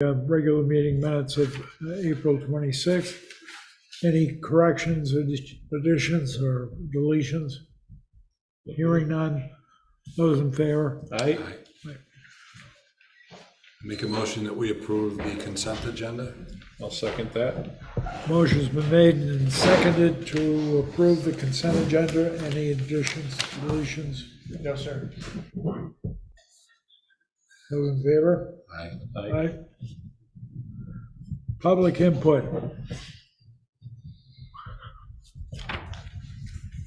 Regular meeting minutes of April 26th. Any corrections, additions, or deletions? Hearing none. Those in favor? Aye. Make a motion that we approve the consent agenda. I'll second that. Motion's been made and seconded to approve the consent agenda. Any additions, deletions? No, sir. Those in favor? Aye. Aye. Public input.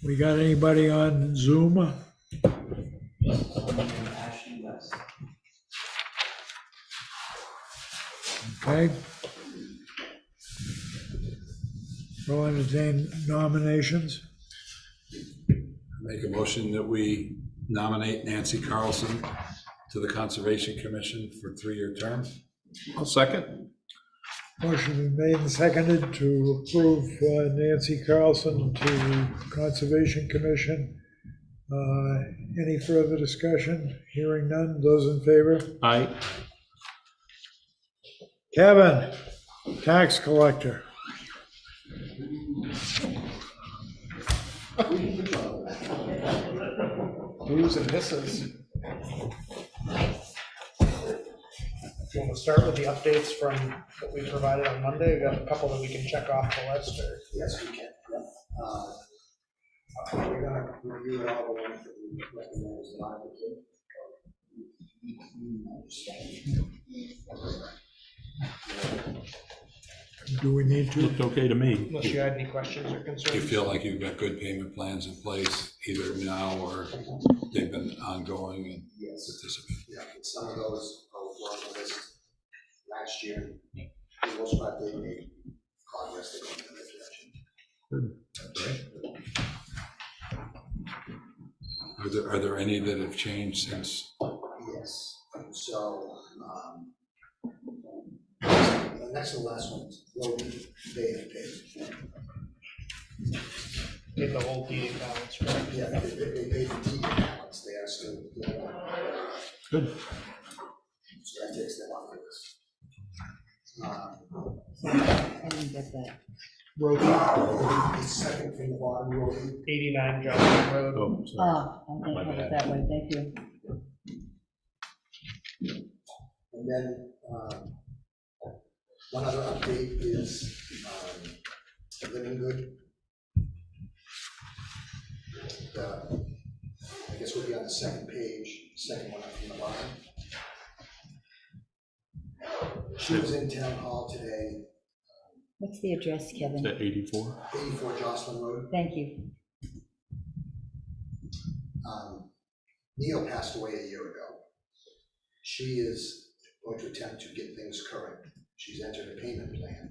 We got anybody on Zoom? Okay. We'll entertain nominations. Make a motion that we nominate Nancy Karlson to the Conservation Commission for a 3-year term. I'll second. Motion been made and seconded to approve Nancy Karlson to the Conservation Commission. Any further discussion? Hearing none. Those in favor? Aye. Kevin, tax collector. Who's and misses. Do you want to start with the updates from what we provided on Monday? We got a couple that we can check off the list, or? Yes, we can. We're gonna review all the ones that we recommend as modification. Do we need to? Looked okay to me. Unless you had any questions or concerns? Do you feel like you've got good payment plans in place, either now or they've been ongoing and Yes. participate? Yeah, some of those were on the list last year. For the most part, they made progress, they went in the direction. Good. Are there any that have changed since? Yes, so, the next to the last one, will be they have paid. Did the whole deed balance, correct? Yeah, they paid the deed balance, they are still. Good. So that takes them off the list. I didn't get that. Road The second from the bottom, road. 89 Johnson Road. Oh, sorry. Oh, I didn't have it that way, thank you. And then, one other update is, Living Good. I guess we'll be on the second page, second one up from the bottom. She was in town hall today, What's the address, Is Kevin? that 84? 84 Jocelyn Road. Thank you. Neil passed away a year ago. She is going to attempt to get things current. She's entered a payment plan.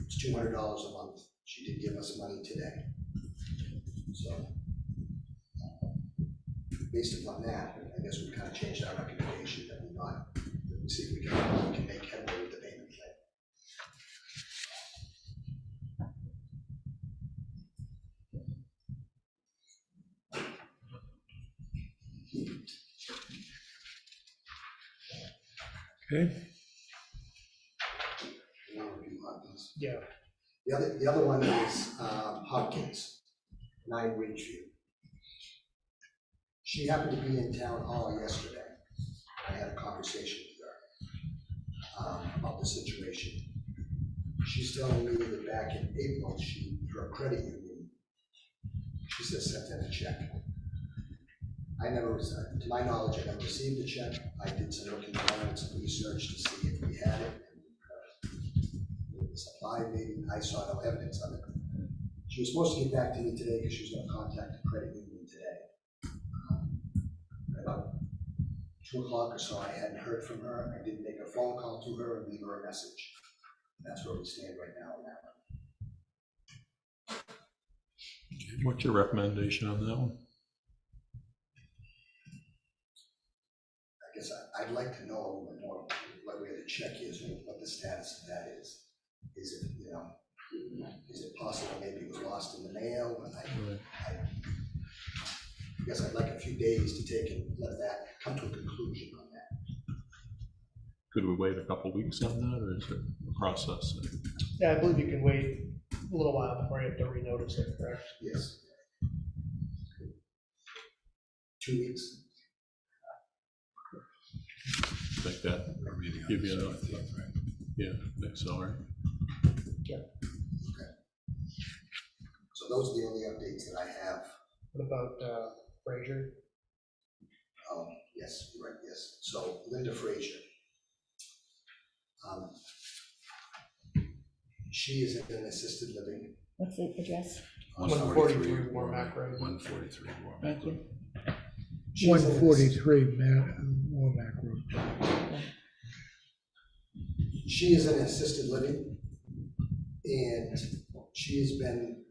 It's $200 a month. She did give us money today. So, based upon that, I guess we kind of changed our recommendation that we see if we can make headway with the payment plan. Okay. You want to review Hopkins? Yeah. The other one is Hopkins, 9 Ridgeview. She happened to be in town hall yesterday. I had a conversation with her about the situation. She's telling me that back in April, her credit union, she says sent in a check. I never, to my knowledge, I never received the check. I did some looking around, some research to see if we had it. Supply, maybe I saw no evidence of it. She was supposed to get back to me today because she was going to contact the credit union today. About 2 o'clock or so, I hadn't heard from her. I didn't make a phone call to her and leave her a message. That's where we stand right now on that one. What's your recommendation on that one? I guess I'd like to know a little bit more like where the check is and what the status of that is. Is it, is it possible maybe it was lost in the mail? And I guess I'd like a few days to take and let that come to a conclusion on that. Could Do we wait a couple weeks on that, or is it a process? Yeah, I believe you can wait a little while before you have to renotice it, correct? Yes. 2 weeks. Like that? Our meeting on Give the you enough. 17th, right? Yeah, I think so, right? So those are the only updates that I have. What about Frazier? Yes, you're right, yes. So Linda Frazier. She is in assisted living. What's the address? 143 Warmack Road. 143 Warmack Thank Road. you. She's in 143 Womack Road. She is in assisted living, and she has been,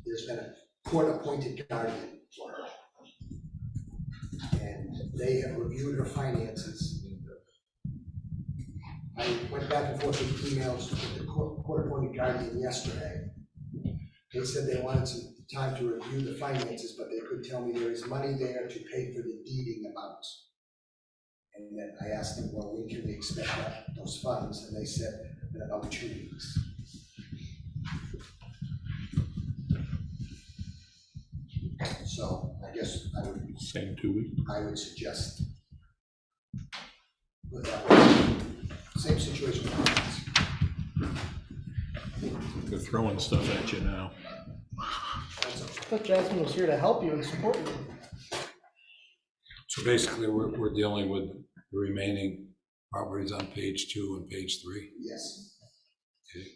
there's been a court-appointed guardian for her. And they have reviewed her finances. I went back and forth with emails with the court-appointed guardian yesterday. They said they wanted some time to review the finances, but they could tell me there is money there to pay for the deeding amounts. And then I asked them, well, when can we expect those funds? And they said in about 2 weeks. So I guess Same 2 weeks. I would suggest put that way. Same situation with funds. They're throwing stuff at you now. That's I thought Jasmine was here to help you and support you. So basically, we're dealing with the remaining properties on page 2 and page 3. yes. Okay.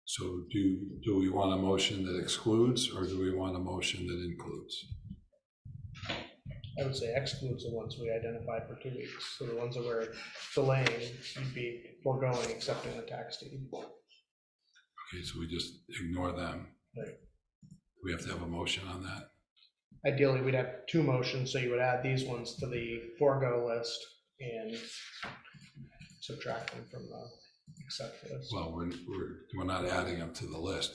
So do we want a motion that excludes, or do we want a motion that includes? I would say excludes the ones we identified for 2 weeks. So the ones that we're delaying, you'd be foregoing accepting the tax deed. Okay, so we just ignore them. Right. We have to have a motion on that. Ideally, we'd have 2 motions, so you would add these ones to the forego list and subtract them from the accept list. Well, we're not adding them to the list,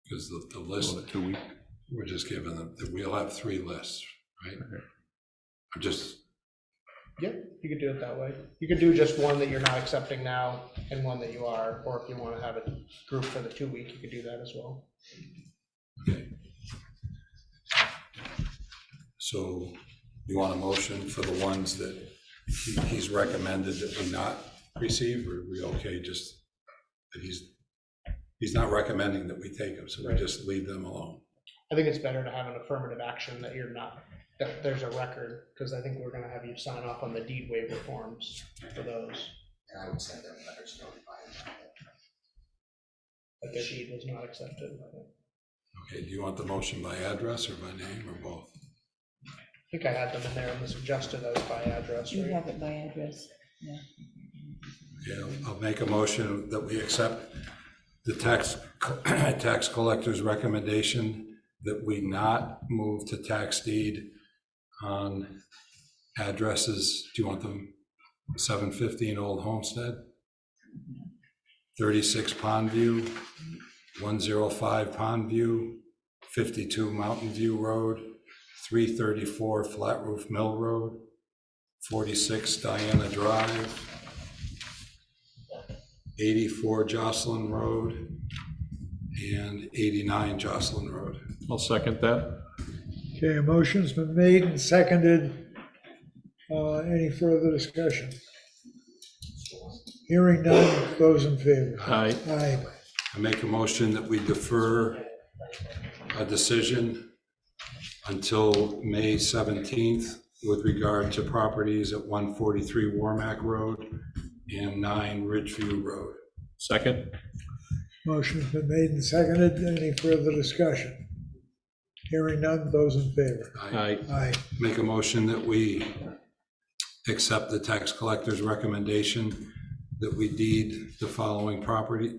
because the list, So the 2 week. we're just giving them, we'll have 3 lists, right? Okay. I'm just, Yep, you could do it that way. You could do just one that you're not accepting now and one that you are, or if you want to have a group for the 2 week, you could do that as well. okay. So you want a motion for the ones that he's recommended that we not receive, or are we okay just that he's not recommending that we take them, so we just leave them alone? I think it's better to have an affirmative action that you're not, that there's a record, because I think we're gonna have you sign off on the deed waiver forms for those, And I would send them letters notifying them. that their deed was not accepted. Okay, do you want the motion by address or by name, or both? I think I had them in there and suggested as by address, You right? have it by address, yeah. Okay, I'll make a motion that we accept the tax collector's recommendation that we not move to tax deed on addresses. Do you want them 715 Old Homestead, 36 Pondview, 105 Pondview, 52 Mountain View Road, 334 Flat Roof Mill Road, 46 Diana Drive, 84 Jocelyn Road, and 89 Jocelyn Road. I'll second that. Okay, a motion's been made and seconded. Any further discussion? Hearing none, those in favor? Aye. Aye. I make a motion that we defer a decision until May 17th with regard to properties at 143 Warmack Road and 9 Ridgeview Road. Second. Motion's been made and seconded. Any further discussion? Hearing none, those in favor? Aye. Aye. Make a motion that we accept the tax collector's recommendation that we deed the following property,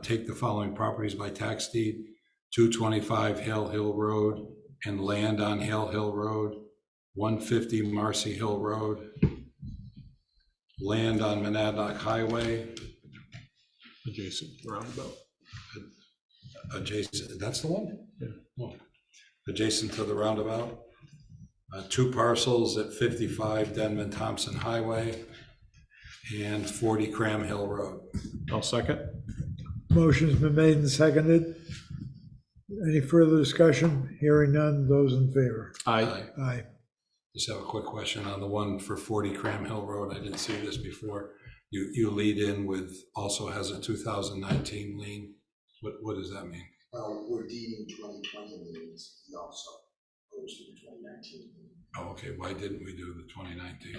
take the following properties by tax deed: 225 Hale Hill Road and land on Hale Hill Road, 150 Marcy Hill Road, land on Monadnock Highway, Adjacent roundabout. adjacent, that's the one? Yeah. Oh. Adjacent to the roundabout, 2 parcels at 55 Denman Thompson Highway and 40 Cram Hill Road. I'll second. Motion's been made and seconded. Any further discussion? Hearing none, those in favor? Aye. Aye. Just have a quick question on the one for 40 Cram Hill Road. I didn't see this before. You lead in with, also has a 2019 lien. What does that mean? Well, we're deeding 2020 liens, and also goes to the 2019 lien. Oh, okay, why didn't we do the 2019?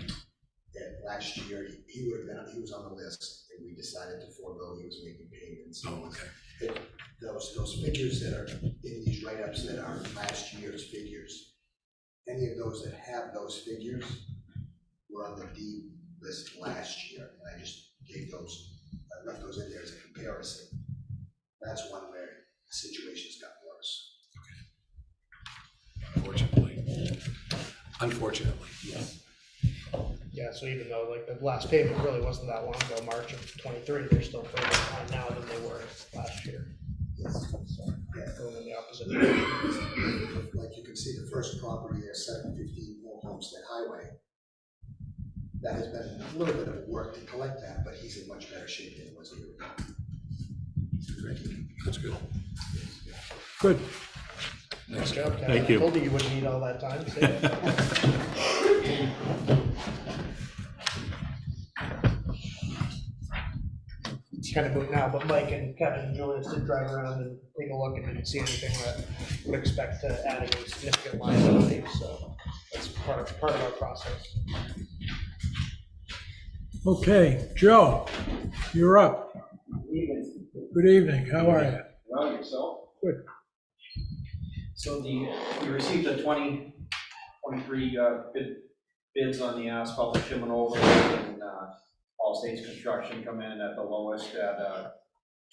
And last year, he would have been, he was on the list, and we decided to forego, he was making payments. Oh, okay. Those figures that are in these write-ups that are last year's figures, any of those that have those figures were on the deed list last year, and I just gave those, I left those in there as a comparison. That's one where the situation's got worse. Unfortunately. Yes. Yeah, so even though like the last payment really wasn't that long ago, March of 23, they're still further behind now than they were last year. Yes. So, going in the opposite direction. Like you can see, the first property there, 715 Old Homestead Highway, that has been a little bit of work to collect that, but he's in much better shape than he was a year ago. That's good. Good. Nice job, Kevin. Thank you. I told you you wouldn't need all that time. See? It's kind of moot now, but Mike and Kevin and Julius did drive around and take a look and didn't see anything that would expect to add any significant liability, so that's part of our process. Okay, Joe, you're up. Evening. Good evening. How are you? Well, yourself? Good. So we received the 2023 bids on the asphalt shimmin over, and All States Construction come in at the lowest at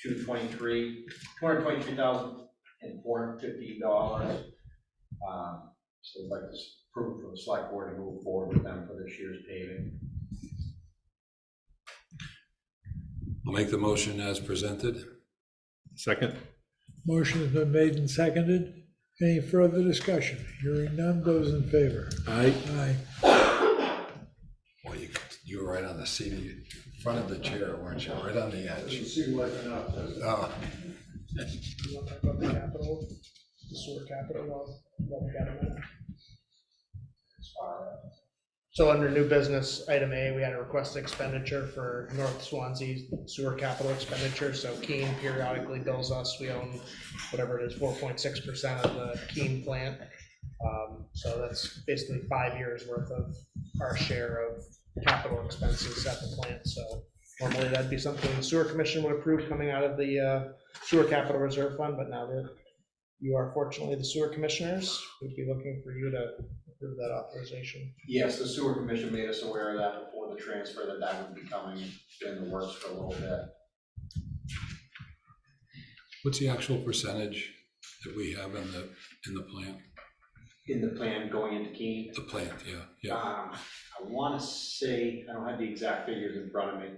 $223,450. So I'd like to approve for the select board to move forward with them for this year's paving. I'll make the motion as presented. Second. Motion has been made and seconded. Any further discussion? Hearing none, those in favor? Aye. Aye. Well, you were right on the seat, front of the chair, weren't you? Right on the edge. Oh, You want to talk about the capital, the sewer capital, while we got a minute? So under new business, item A, we had a requested expenditure for North Swansea sewer capital expenditure. So Keene periodically bills us. We own whatever it is, 4.6% of the Keene plant. So that's basically 5 years worth of our share of capital expenses at the plant. So normally that'd be something the sewer commission would approve coming out of the sewer capital reserve fund, but now that you are fortunately the sewer commissioners, we'd be looking for you to approve that authorization. Yes, the sewer commission made us aware of that before the transfer, that would be coming in the works for a little bit. What's the actual percentage that we have in the plant? In the plan going into Keene, The plant, yeah. I want to say, I don't have the exact figures in front of me.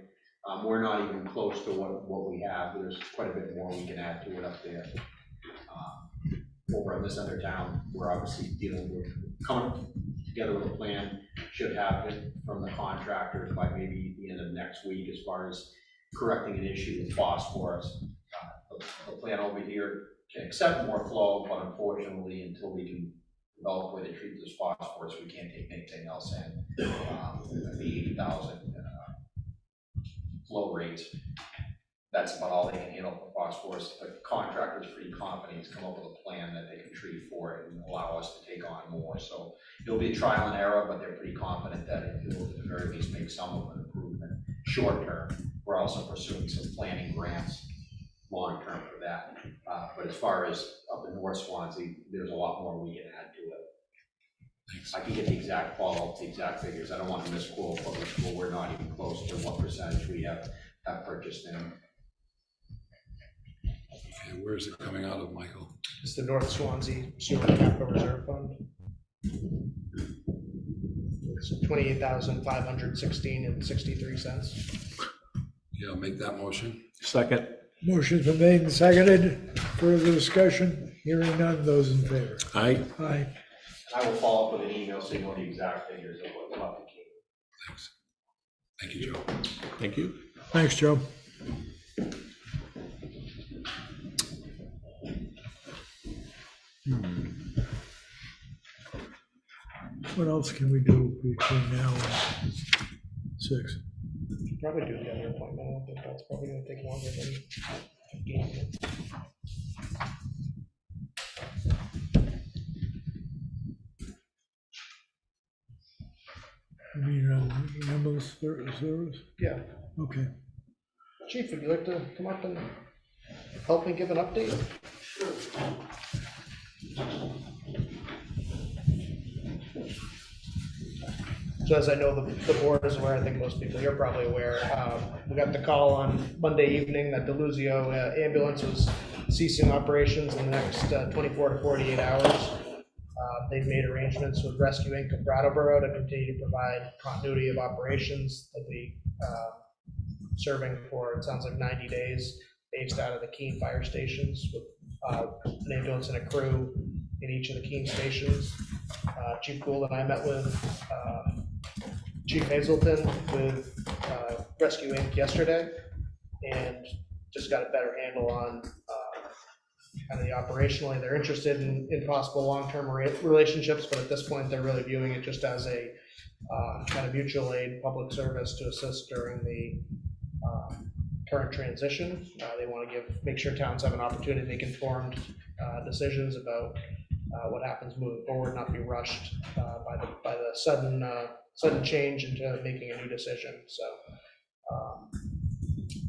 We're not even close to what we have. There's quite a bit more we can add to it up there. Over in this other town, we're obviously dealing with, coming together with a plan, should have it from the contractors by maybe the end of next week as far as correcting an issue with phosphorus. The plan over here can accept more flow, but unfortunately, until we can develop the way they treat this phosphorus, we can't take anything else in. The 80,000 flow rates, that's about all they can handle for phosphorus. The contractor's pretty confident he's come up with a plan that they can treat for it and allow us to take on more. So it'll be trial and error, but they're pretty confident that it will at the very least make some of an improvement short term. We're also pursuing some planning grants long term for that. But as far as up in North Swansea, there's a lot more we can add to it. Thanks. I can get the exact follow-up, the exact figures. I don't want to misquote, but we're not even close to what percentage we have purchased in. Okay, where is it coming out of, Michael? It's the North Swansea Sewer Capital Reserve Fund. It's $28,516.63. Yeah, I'll make that motion. Second. Motion's been made and seconded. Further discussion? Hearing none, those in favor? Aye. Aye. I will follow up with an email so you know the exact figures of what left the Keene. Thanks. Thank you, Joe. Thank you. Thanks, Joe. What else can we do between now and 6? Probably do the other appointment. I don't think that's probably gonna take longer than 15 minutes. You mean ambulance service? Yeah. Okay. Chief, would you like to come up and help me give an update? So as I know, the board is aware, I think most people here are probably aware, we got the call on Monday evening that DiRusso ambulance was ceasing operations in the next 24 to 48 hours. They've made arrangements with Rescue Inc. of Brattleboro to continue to provide continuity of operations. They'll be serving for, it sounds like 90 days, based out of the Keene fire stations with an ambulance and a crew in each of the Keene stations. Chief Gould and I met with Chief Hazelton with Rescue Inc. yesterday and just got a better handle on kind of the operationally. They're interested in possible long-term relationships, but at this point, they're really viewing it just as a kind of mutual aid public service to assist during the current transition. They want to make sure towns have an opportunity to make informed decisions about what happens moving forward, not be rushed by the sudden change into making a new decision. So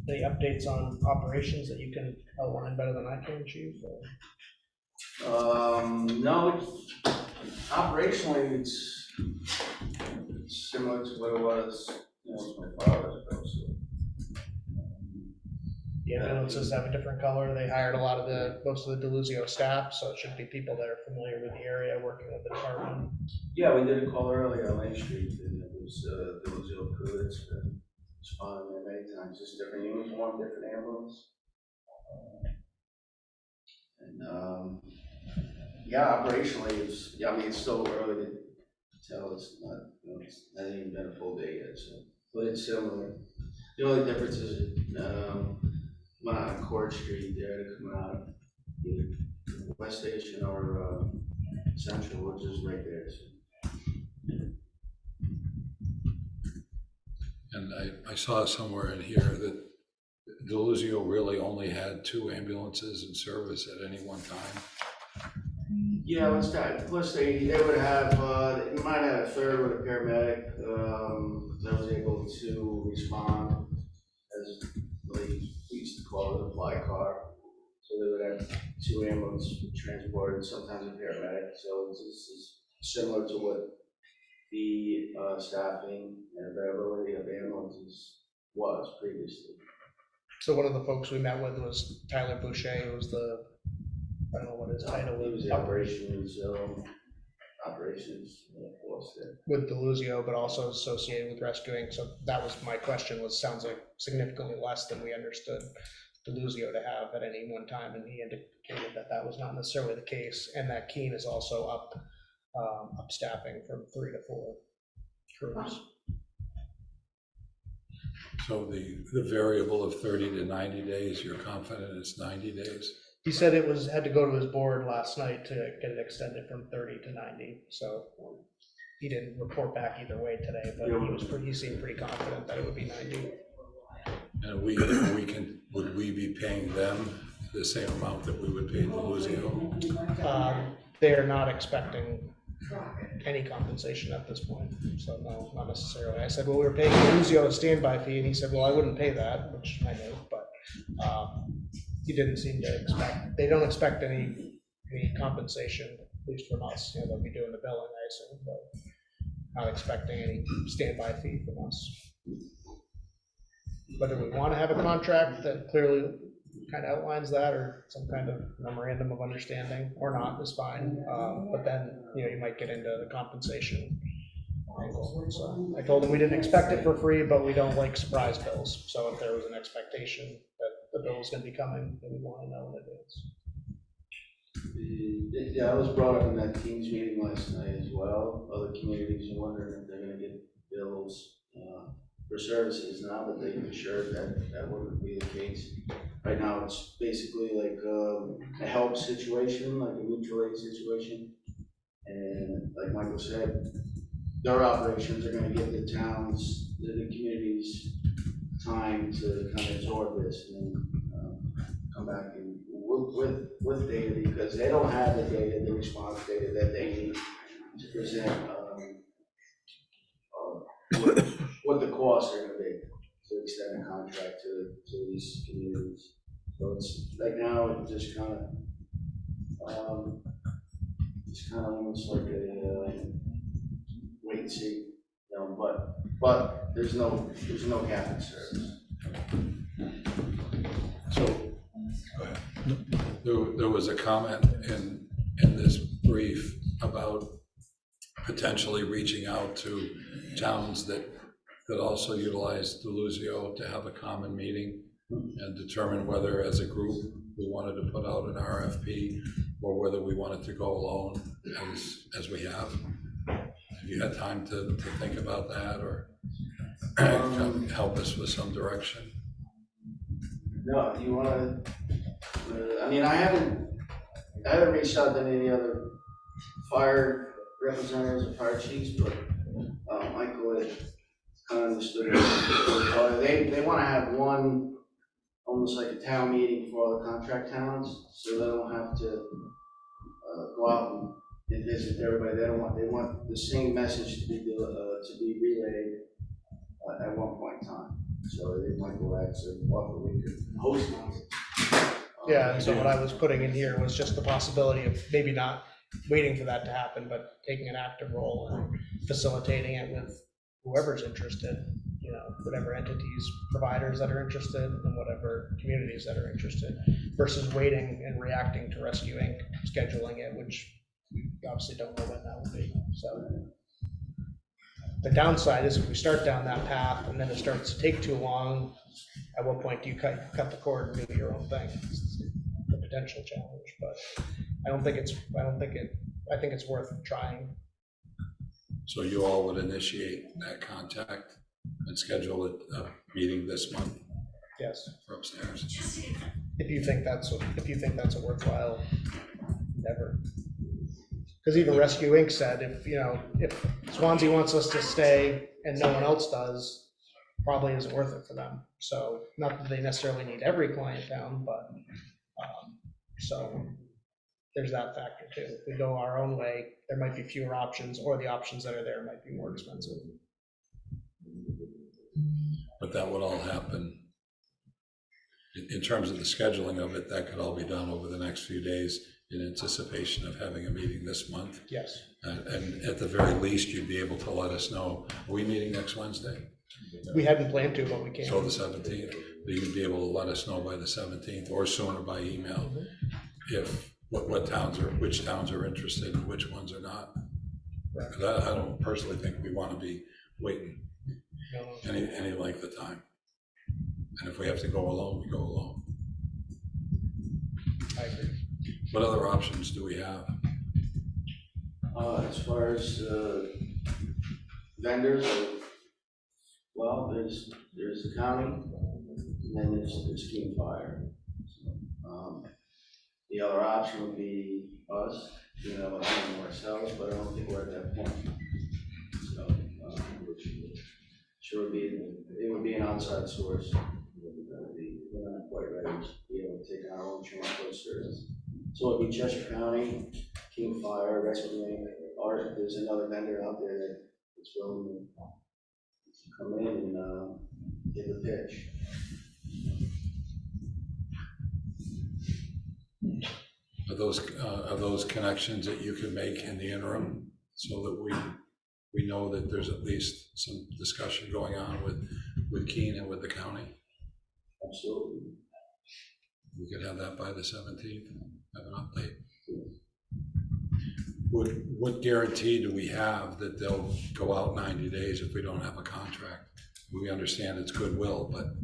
any updates on operations that you can outline better than I can, Chief? No, operationally, it's similar to what it was, 24 hours ago, so. The ambulances have a different color. They hired most of the DiRusso staff, so it should be people that are familiar with the area, working with the department. Yeah, we did a call earlier on Main Street, and it was, DiRusso crew that's been responding there many times, just different uniform, different ambulance. And, yeah, operationally, it's still early to tell, it's not, it's not even been a full day yet, so, but it's similar. The only difference is, went on Court Street there, coming out either West Station or Central, which is right there. So. And I saw somewhere in here that DiRusso really only had 2 ambulances in service at any one time. Yeah, let's start. Plus, they would have, they might have a third with a paramedic that was able to respond as we used to call it a fly car. So they would have 2 ambulances transported, sometimes a paramedic. So this is similar to what the staffing and availability of ambulances was previously. So one of the folks we met with was Tyler Boucher, who was I don't know what his title He was is. the operations force there. With DiRusso, but also associated with Rescue Inc. So that was my question, sounds like significantly less than we understood DiRusso to have at any one time, and he indicated that was not necessarily the case, and that Keene is also up staffing from 3 to 4 crews. So the variable of 30 to 90 days, you're confident it's 90 days? He said had to go to his board last night to get it extended from 30 to 90. So he didn't report back either way today, but he seemed pretty confident that it would be 90. And would we be paying them the same amount that we would pay DiRusso? They're not expecting any compensation at this point, so no, not necessarily. I said, well, we were paying DiRusso a standby fee, and he said, well, I wouldn't pay that, which I know, but he didn't seem to expect. They don't expect any compensation, at least from us. They'll be doing the billing, I assume, but not expecting any standby fee from us. Whether we want to have a contract that clearly kind of outlines that, or some kind of memorandum of understanding, or not, is fine. But then, you might get into the compensation angle. So I told him we didn't expect it for free, but we don't like surprise bills. So if there was an expectation that the bill was going to be coming, then we want to know in advance. Yeah, it was brought up in that team's meeting last night as well. Other communities are wondering if they're gonna get bills for services now, but they assured that that wouldn't be the case. Right now, it's basically like a help situation, like a mutual aid situation. And like Michael said, their operations are gonna give the towns, the communities time to kind of absorb this and come back and with data, because they don't have the data, the response data that they need to present what the costs are gonna be to extend a contract to these communities. So it's, like now, it just kind of, it's kind of almost like a wait and see, you know, but there's no cap in service. So, there was a comment in this brief about potentially reaching out to towns that could also utilize DiRusso to have a common meeting and determine whether as a group we wanted to put out an RFP or whether we wanted to go alone as we have. Have you had time to think about that or help us with some direction? No, you wanna, I mean, I haven't reached out to any of the other fire representatives or fire chiefs, but Michael had kind of understood it. They wanna have one, almost like a town meeting for all the contract towns, so they don't have to go out and visit everybody. They want the same message to be relayed at one point in time. So they might go out to what we could host one. Yeah, and so what I was putting in here was just the possibility of maybe not waiting for that to happen, but taking an active role and facilitating it with whoever's interested, you know, whatever entities, providers that are interested, and whatever communities that are interested, versus waiting and reacting to Rescue Inc., scheduling it, which we obviously don't know when that will be. So the downside is if we start down that path and then it starts to take too long, at what point do you cut the cord and do your own thing? It's a potential challenge, but I think it's worth trying. So you all would initiate that contact and schedule a meeting this month Yes, for upstairs? if you think that's a worthwhile endeavor. Because even Rescue Inc. said, if Swanzey wants us to stay and no one else does, probably isn't worth it for them. So not that they necessarily need every client down, but so there's that factor too. If we go our own way, there might be fewer options, or the options that are there might be more expensive. But that would all happen, in terms of the scheduling of it, that could all be done over the next few days in anticipation of having a meeting this month. Yes. And at the very least, you'd be able to let us know, are we meeting next Wednesday? We hadn't planned to, but we can. So the 17th, you'd be able to let us know by the 17th or sooner by email if which towns are interested and which ones are not. Because I don't personally think we want to be waiting any length of time. And if we have to go alone, we go alone. I agree. What other options do we have? As far as vendors, well, there's the county, and then there's King Fire. So, the other option would be us, ourselves, but I don't think we're at that point. So, it would be an outside source. We're not quite ready to be able to take our own transport service. So it'd be Cheshire County, King Fire, Rescue Inc., or if there's another vendor out there that's willing to come in and give a pitch. Are those connections that you can make in the interim so that we know that there's at least some discussion going on with Keene and with the county? Absolutely. We could have that by the 17th, have an update. What guarantee do we have that they'll go out 90 days if we don't have a contract? We understand it's goodwill, but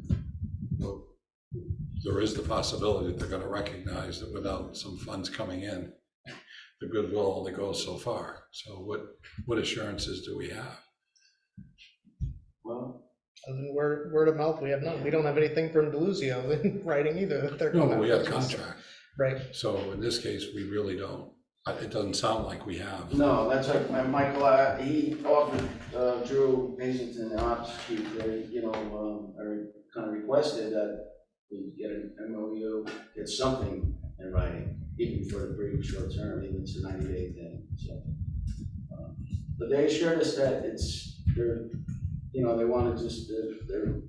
there is the possibility that they're gonna recognize that without some funds coming in, the goodwill only goes so far. So what assurances do we have? Well, Other than word of mouth, we have none. We don't have anything from DiRusso in writing either. That they're No, going but we out have a of business. contract. Right. So in this case, we really don't. It doesn't sound like we have. no, that's right, Michael, he offered, Drew Hazelton, the ops chief, or kind of requested that we get an MOU, get something in writing, even for the brief short term, even it's a 90-day thing, so. But they assured us that they want to just, they're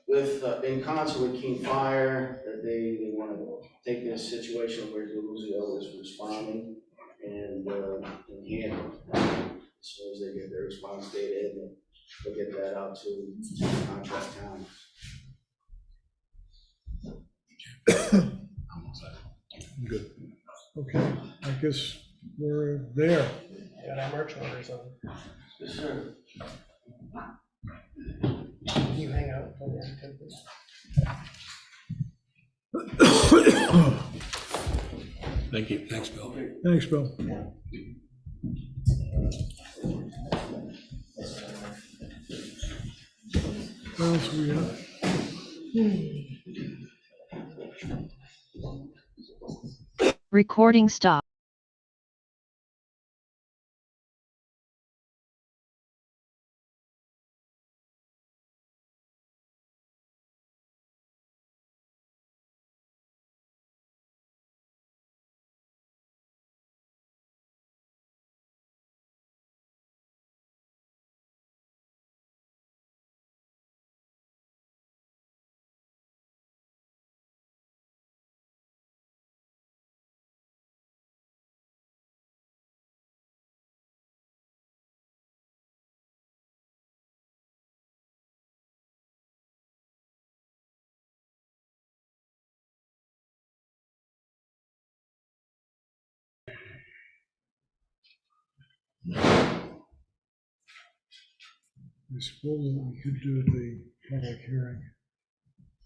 with, in concert with King Fire, that they want to take this situation where DiRusso is responding and handle it. As soon as they get their response data in, they'll get that out to the contract town. Good. Okay, I guess we're there. Got our merch orders on. Yes, sir. Can you hang out? Oh, yeah, you can, please. Thank you. Thanks, Bill. Thanks, Bill. What else we got? Recording stop. I suppose we could do the public hearing.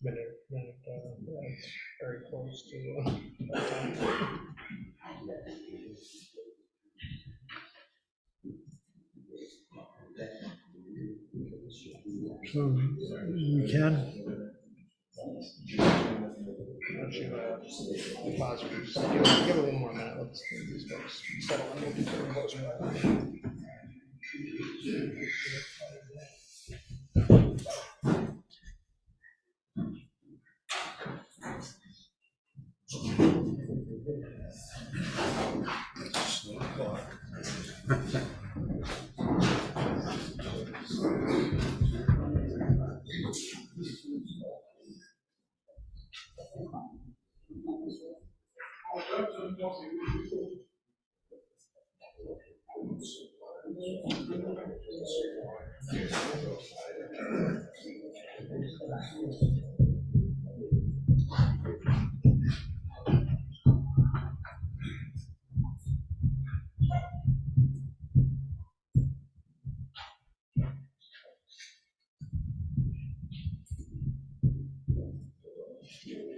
It's very close to that time. So we can, Why don't you pause for just give it one more minute. Let's get these folks settle in. We'll be pretty close by then.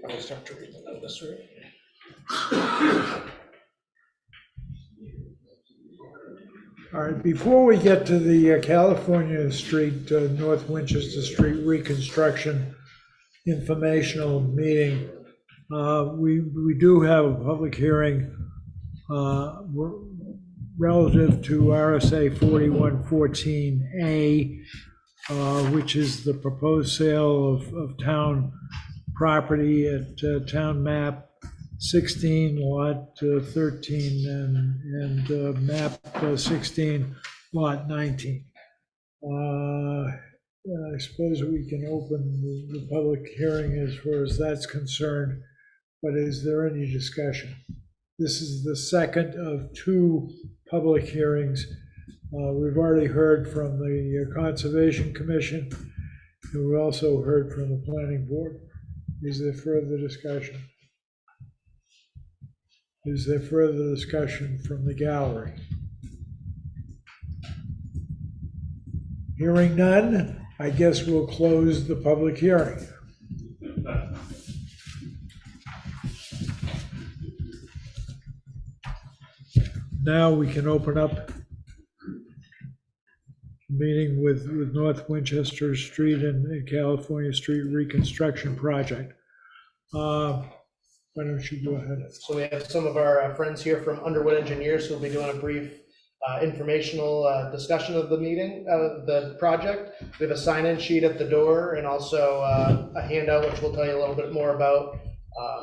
I just have to read the notice, right? all right, before we get to the California Street, North Winchester Street reconstruction informational meeting, we do have a public hearing relative to RSA 4114A, which is the proposed sale of town property at town map 16, lot 13, and map 16, lot 19. I suppose we can open the public hearing as far as that's concerned, but is there any discussion? This is the second of two public hearings. We've already heard from the Conservation Commission, and we also heard from the Planning Board. Is there further discussion? Is there further discussion from the gallery? Hearing none, I guess we'll close the public hearing. now we can open up meeting with North Winchester Street and California Street reconstruction project. Why don't you go ahead? So we have some of our friends here from Underwood Engineers who will be doing a brief informational discussion of the meeting, the project. We have a sign-in sheet at the door and also a handout which we'll tell you a little bit more about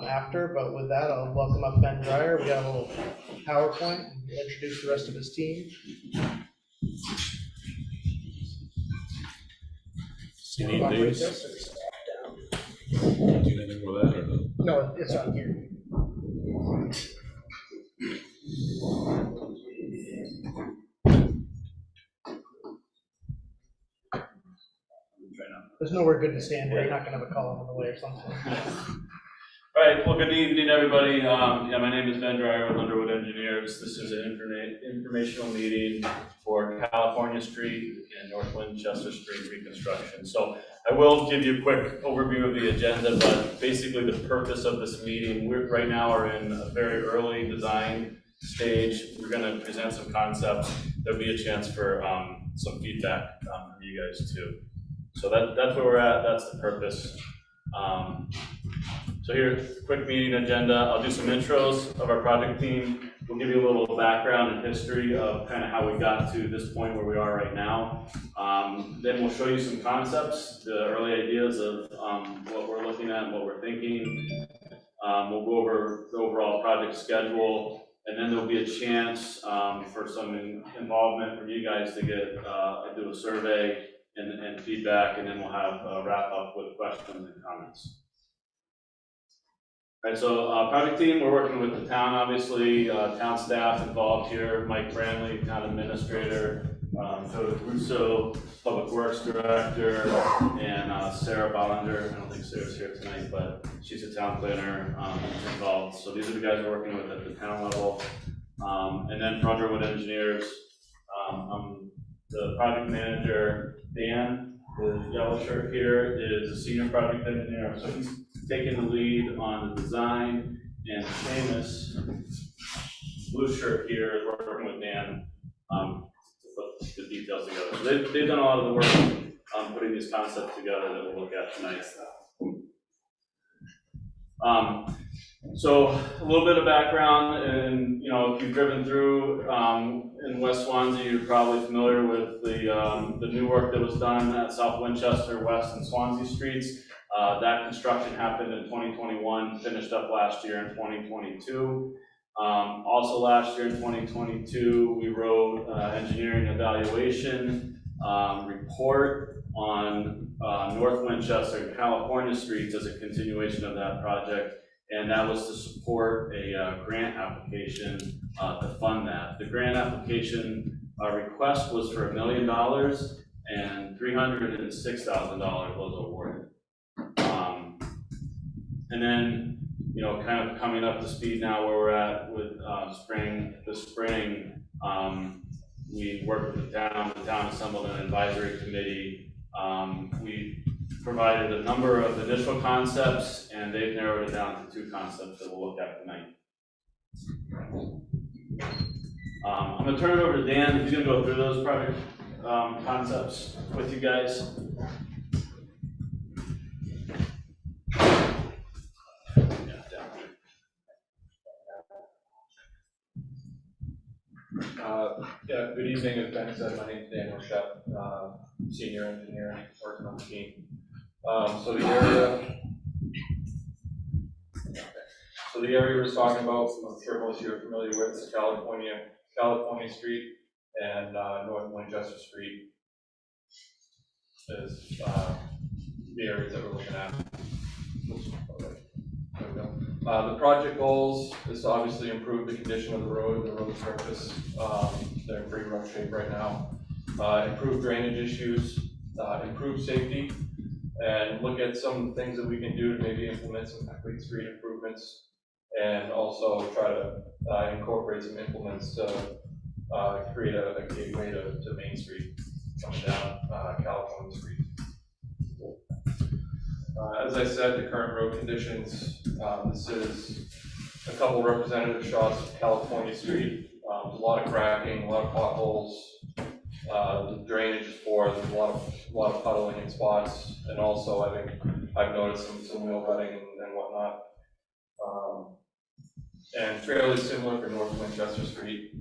after. But with that, I'll welcome up Ben Dreyer. We got a little PowerPoint. We'll introduce the rest of his team. You need these? Do anything with that or no? No, it's on here. There's nowhere good to stand where you're not gonna have a column in the way or something. All right, well, good evening, everybody. Yeah, my name is Ben Dreyer with Underwood Engineers. This is an informational meeting for California Street and North Winchester Street reconstruction. So I will give you a quick overview of the agenda, but basically the purpose of this meeting, we right now are in a very early design stage. We're gonna present some concepts. There'll be a chance for some feedback from you guys too. So that's where we're at, that's the purpose. So here's a quick meeting agenda. I'll do some intros of our project team. We'll give you a little background and history of kind of how we got to this point where we are right now. Then we'll show you some concepts, the early ideas of what we're looking at and what we're thinking. We'll go over the overall project schedule, and then there'll be a chance for some involvement from you guys to get do a survey and feedback, and then we'll have a wrap up with questions and comments. All right, so project team, we're working with the town, obviously, town staff involved here, Mike Brantley, town administrator, DiRusso, public works director, and Sarah Bollinger. I don't think Sarah's here tonight, but she's a town planner involved. So these are the guys we're working with at the town level. And then from Underwood Engineers, I'm the project manager. Dan, the yellow shirt here, is a senior project engineer, so he's taking the lead on the design, and Seamus, blue shirt here, is working with Dan to put the details together. So they've done a lot of the work putting these concepts together that we'll look at tonight. So a little bit of background, and if you've driven through in West Swanzey, you're probably familiar with the new work that was done at South Winchester, West and Swanzey Streets. That construction happened in 2021, finished up last year in 2022. Also last year in 2022, we wrote engineering evaluation report on North Winchester and California Streets as a continuation of that project. And that was to support a grant application to fund that. The grant application request was for $1 million, and $306,000 was awarded. And then, kind of coming up to speed now where we're at with this spring, we worked with the town assembled an advisory committee. We provided a number of initial concepts, and they've narrowed it down to 2 concepts that we'll look at tonight. I'm going to turn it over to Dan. He's going to go through those project concepts with you guys. Good evening. As Ben said, my name is Daniel Shep, senior engineer working on the team. So the area we're talking about, I'm sure most of you are familiar with, is California Street and North Winchester Street is the areas that we're looking at. Oops, okay. There we go. The project goals is to obviously improve the condition of the road and the road surface. They're in pretty rough shape right now. Improve drainage issues, improve safety, and look at some things that we can do to maybe implement some complete street improvements, and also try to incorporate some implements to create a gateway to Main Street coming down California Street. As I said, the current road conditions, this is a couple representative shots of California Street. a lot of cracking, a lot of potholes. The drainage is poor, there's a lot of puddling in spots, and also I think I've noticed some wheel rutting and whatnot. And fairly similar for North Winchester Street.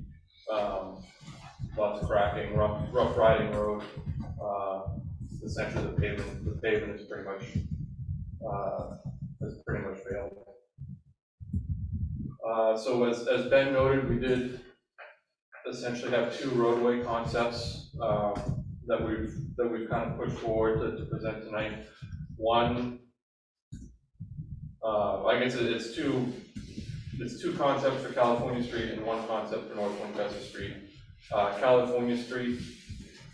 Lots of cracking, rough riding road. Essentially the pavement is pretty much failed. So as Ben noted, we did essentially have two roadway concepts that we've kind of pushed forward to present tonight. One, I guess it's two concepts for California Street and one concept for North Winchester Street. California Street,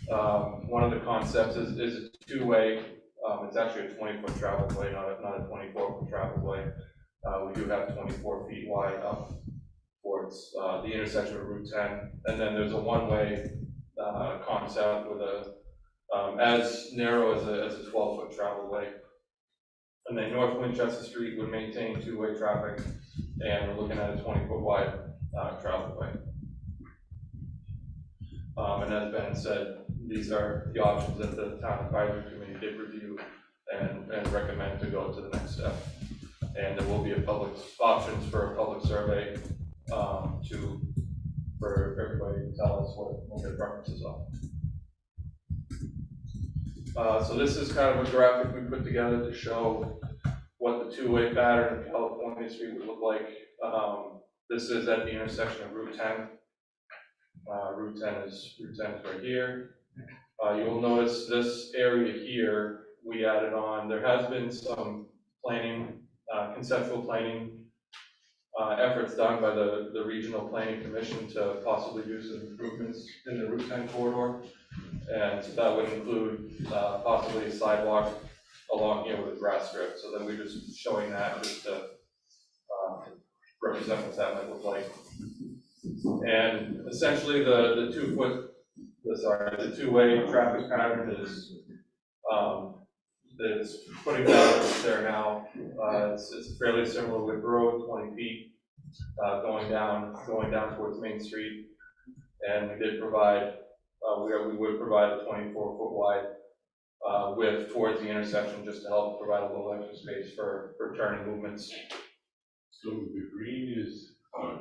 one of the concepts is a two-way. It's actually a 20-foot travel way, not a 24-foot travel way. We do have 24 feet wide up towards the intersection of Route 10, and then there's a one-way concept with as narrow as a 12-foot travel way. And then North Winchester Street would maintain two-way traffic, and we're looking at a 20-foot wide travel way. And as Ben said, these are the options that the Town Advisory Committee did review and recommend to go to the next step. And there will be options for a public survey for everybody to tell us what their preferences are. So this is kind of a graphic we put together to show what the two-way pattern of California Street would look like. This is at the intersection of Route 10. Route 10 is right here. You'll notice this area here we added on. There has been some planning, conceptual planning efforts done by the Regional Planning Commission to possibly do some improvements in the Route 10 corridor. And so that would include possibly a sidewalk along here with a grass strip. So then we're just showing that just to represent what that might look like. And essentially the two-way traffic pattern is putting down there now. It's fairly similar with road, 20 feet, going down towards Main Street. And we did provide, we would provide a 24-foot wide width towards the intersection just to help provide a little extra space for turning movements. So the green is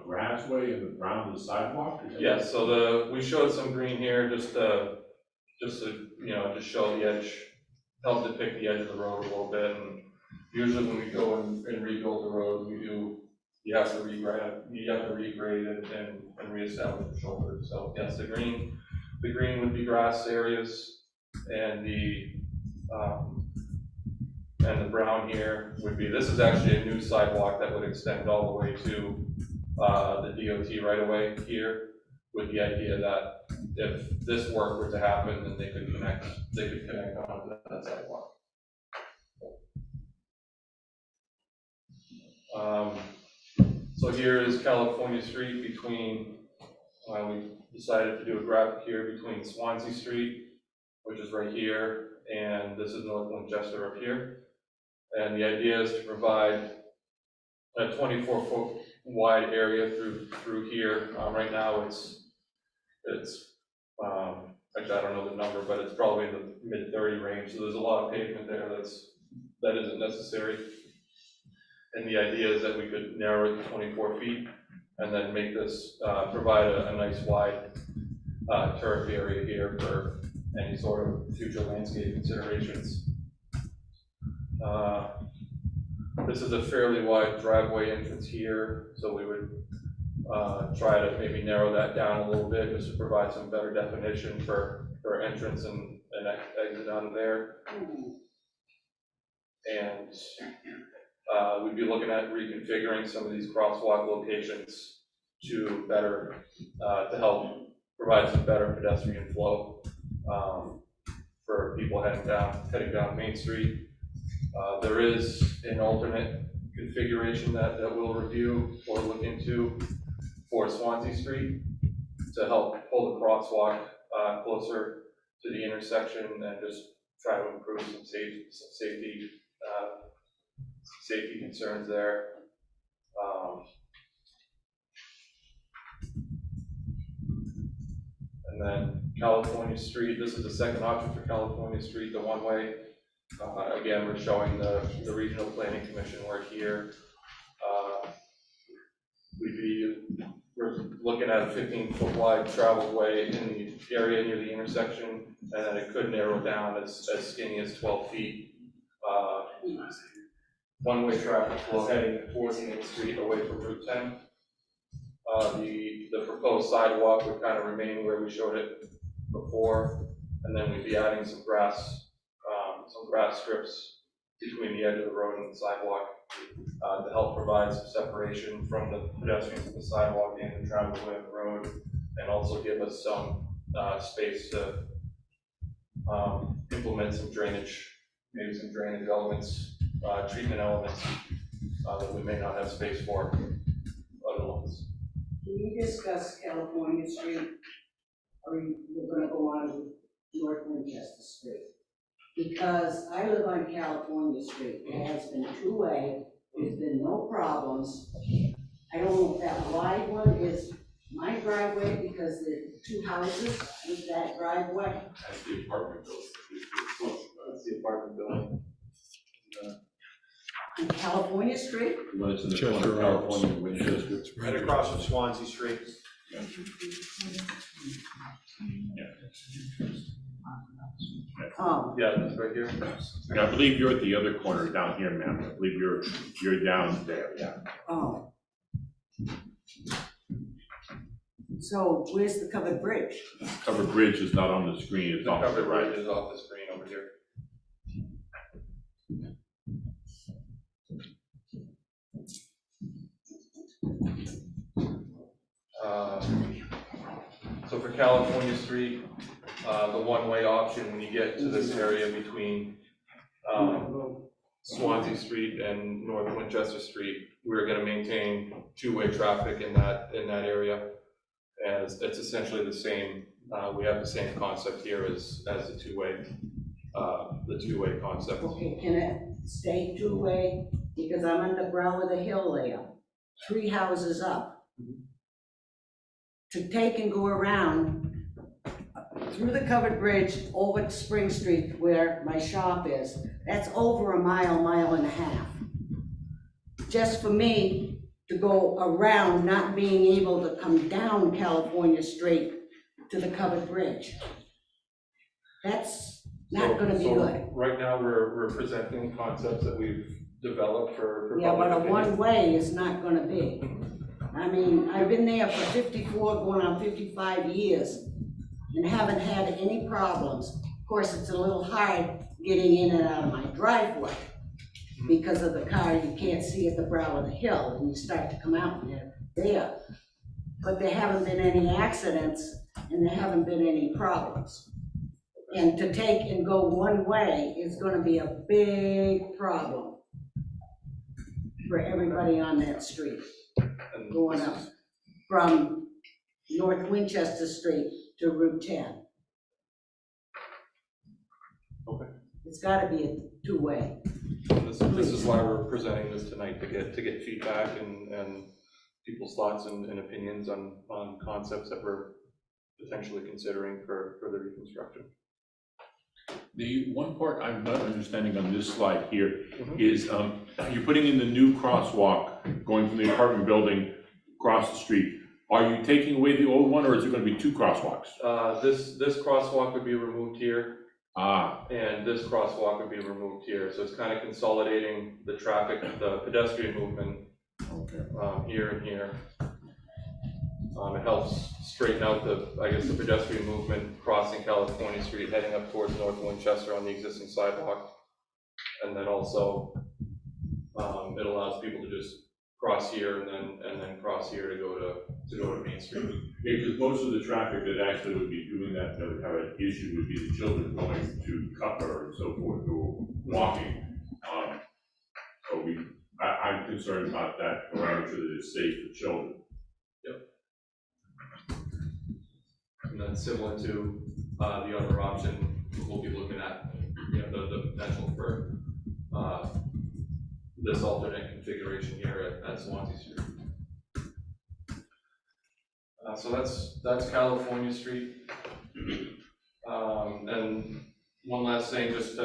grassway and the brown is sidewalk? Yeah, so we showed some green here just to show the edge, help depict the edge of the road a little bit. And usually when we go and rebuild the road, you have to regrade and reestablish the shoulder. So yes, the green would be grass areas, and the brown here would be, this is actually a new sidewalk that would extend all the way to the DOT right away here, with the idea that if this work were to happen, then they could connect onto that sidewalk. So here is California Street between, we decided to do a graphic here between Swanzey Street, which is right here, and this is North Winchester up here. And the idea is to provide a 24-foot wide area through here. Right now it's actually I don't know the number, but it's probably in the mid-30 range. So there's a lot of pavement there that isn't necessary. And the idea is that we could narrow it to 24 feet and then make this provide a nice wide turf area here for any sort of future landscape considerations. This is a fairly wide driveway entrance here, so we would try to maybe narrow that down a little bit just to provide some better definition for entrance and exit out of there. And we'd be looking at reconfiguring some of these crosswalk locations to better to help provide some better pedestrian flow for people heading down Main Street. There is an alternate configuration that we'll review or look into for Swanzey Street to help pull the crosswalk closer to the intersection and just try to improve some safety concerns there. And then California Street, this is the second option for California Street, the one-way. Again, we're showing the Regional Planning Commission work here. We're looking at a 15-foot wide travel way in the area near the intersection, and then it could narrow down as skinny as 12 feet. One-way traffic flow heading towards Main Street away from Route 10. The proposed sidewalk would kind of remain where we showed it before, and then we'd be adding some grass strips between the edge of the road and the sidewalk to help provide some separation from the pedestrians to the sidewalk and the travel way of the road, and also give us some space to implement some drainage, maybe some drainage elements, treatment elements that we may not have space for otherwise. Can we discuss California Street, or we're gonna go on North Winchester Street? Because I live on California Street, it has been two-way, there's been no problems. I don't know if that wide one is my driveway, because there's two houses with that driveway. That's the apartment building. That's the apartment building. On California Street, When it's in the corner of California, Winchester. Right across from Swanzey Street. oh, Yeah, that's right here. And I believe you're at the other corner down here, ma'am. I believe you're down there, yeah. oh. So where's the covered bridge? Covered bridge is not on the screen, it's The off to the covered right. bridge is off the screen over here. So for California Street, the one-way option, when you get to this area between Swanzey Street and North Winchester Street, we're going to maintain two-way traffic in that area. And it's essentially the same. We have the same concept here as the two-way concept. Okay, can it stay two-way? Because I'm on the brow of the hill there, 3 houses up. To take and go around through the covered bridge over to Spring Street where my shop is, that's over a mile and a half. Just for me to go around, not being able to come down California Street to the covered bridge. That's not gonna be good. Right now, we're presenting concepts that we've developed for Yeah, but a public opinion. one-way is not gonna be. I mean, I've been there for 54, going on 55 years, and haven't had any problems. Of course, it's a little hard getting in and out of my driveway because of the car you can't see at the brow of the hill, and you start to come out and they're there. But there haven't been any accidents, and there haven't been any problems. And to take and go one way is gonna be a big problem for everybody on that street. And Going up from North Winchester Street to Route 10. Okay. It's gotta be a two-way. This is why we're presenting this tonight, to get feedback and people's thoughts and opinions on concepts that we're potentially considering for the reconstruction. The one part I'm not understanding on this slide here is you're putting in the new crosswalk going from the apartment building across the street. Are you taking away the old one, or is it going to be 2 crosswalks? This crosswalk would be removed here, Ah, and this crosswalk would be removed here. So it's kind of consolidating the traffic, the pedestrian movement okay. here and here. It helps straighten out the pedestrian movement crossing California Street, heading up towards North Winchester on the existing sidewalk. And then also, it allows people to just cross here and then cross here to go to Main Street. Yeah, because most of the traffic that actually would be doing that would have an issue would be the children going to Cutler and so forth, who are walking. So I'm concerned about that, I want to make sure that it's safe for children. And then similar to the other option, we'll be looking at, the potential for this alternate configuration here at Swanzey Street. So that's California Street. One last thing, it was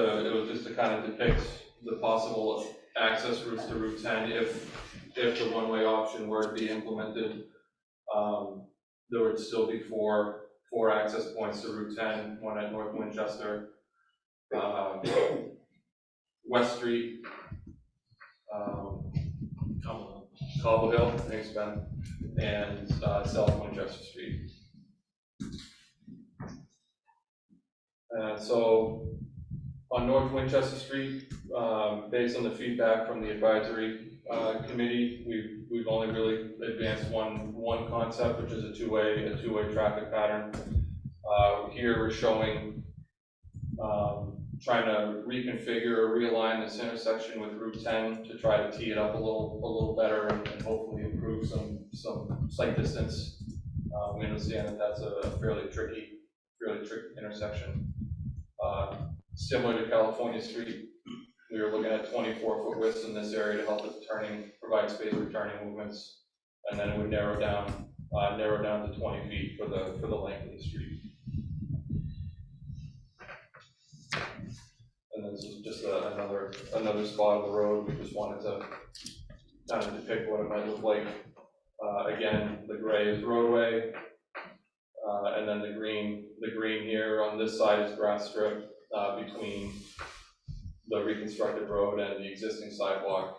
just to kind of depict the possible access routes to Route 10 if the one-way option were to be implemented. There would still be four access points to Route 10, one at North Winchester, West Street, Cobble Hill, thanks Ben, and South Winchester Street. So on North Winchester Street, based on the feedback from the advisory committee, we've only really advanced one concept, which is a two-way traffic pattern. Here we're showing trying to reconfigure or realign this intersection with Route 10 to try to tee it up a little better and hopefully improve some sight distance. We understand that that's a fairly tricky intersection. Similar to California Street, we were looking at 24-foot widths in this area to help with turning, provide space for turning movements, and then it would narrow down to 20 feet for the length of the street. And this is just another spot of the road. We just wanted to kind of depict what it might look like. Again, the gray is roadway, and then the green here on this side is grass strip between the reconstructed road and the existing sidewalk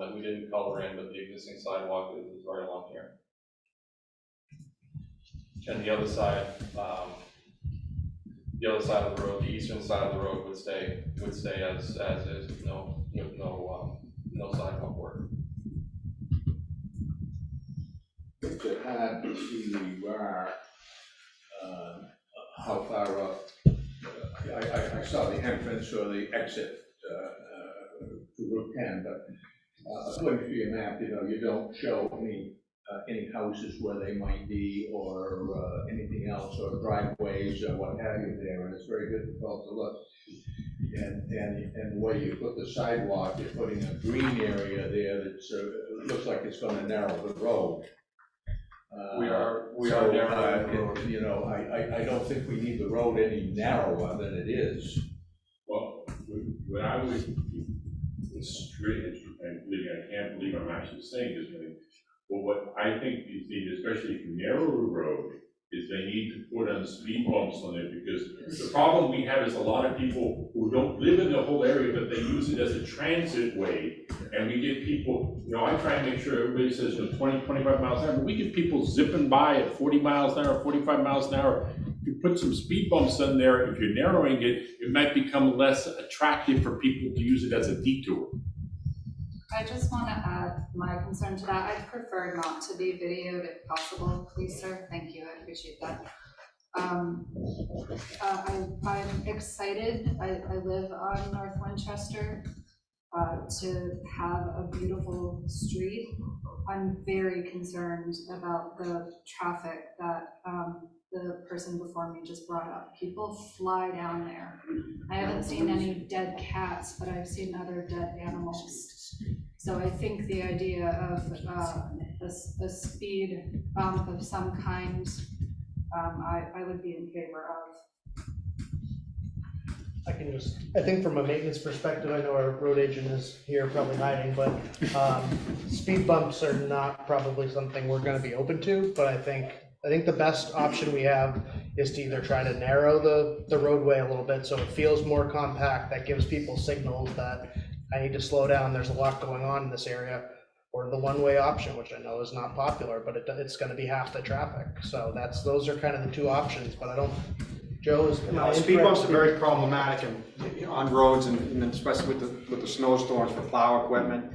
that we didn't color in, but the existing sidewalk is right along here. And the other side of the road, the eastern side of the road would stay as is with no sidewalk work. To add to where, how far up, I saw the entrance or the exit to Route 10, but according to your map, you don't show any houses where they might be or anything else, or driveways or what have you there, and it's very difficult to look. And where you put the sidewalk, you're putting a green area there that it looks like it's going to narrow the road. We are narrowing the road. I don't think we need the road any narrower than it is. Well, when I was straight, and I can't believe I'm actually saying this, but what I think is needed, especially if you narrow a road, is they need to put on speed bumps on it, because the problem we have is a lot of people who don't live in the whole area, but they use it as a transit way. And we get people, I try and make sure everybody says 20, 25 miles an hour, but we get people zipping by at 40 miles an hour, 45 miles an hour. If you put some speed bumps in there, if you're narrowing it, it might become less attractive for people to use it as a detour. I just want to add my concern to that. I'd prefer not to be videoed if possible, please, sir. Thank you, I appreciate that. I'm excited, I live on North Winchester, to have a beautiful street. I'm very concerned about the traffic that the person before me just brought up. People fly down there. I haven't seen any dead cats, but I've seen other dead animals. So I think the idea of a speed bump of some kind, I would be in favor of. I think from a maintenance perspective, I know our road agent is here probably hiding, but speed bumps are not probably something we're gonna be open to, but I think the best option we have is to either try to narrow the roadway a little bit so it feels more compact, that gives people signals that I need to slow down, there's a lot going on in this area, or the one-way option, which I know is not popular, but it's gonna be half the traffic. So those are kind of the two options, but I don't, Joe's. Speed bumps are very problematic on roads, and especially with the snowstorms for plow equipment.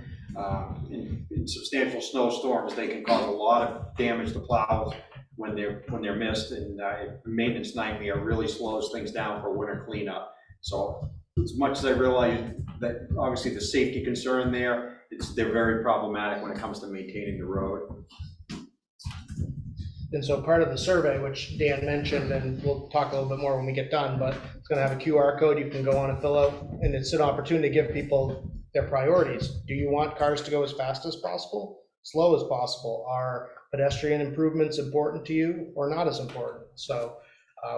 In substantial snowstorms, they can cause a lot of damage to plows when they're missed, and maintenance nightmare really slows things down for winter cleanup. So as much as I realize that obviously the safety concern there, they're very problematic when it comes to maintaining the road. And so part of the survey, which Dan mentioned, and we'll talk a little bit more when we get done, but it's gonna have a QR code you can go on and fill out, and it's an opportunity to give people their priorities. Do you want cars to go as fast as possible, slow as possible? Are pedestrian improvements important to you or not as important? So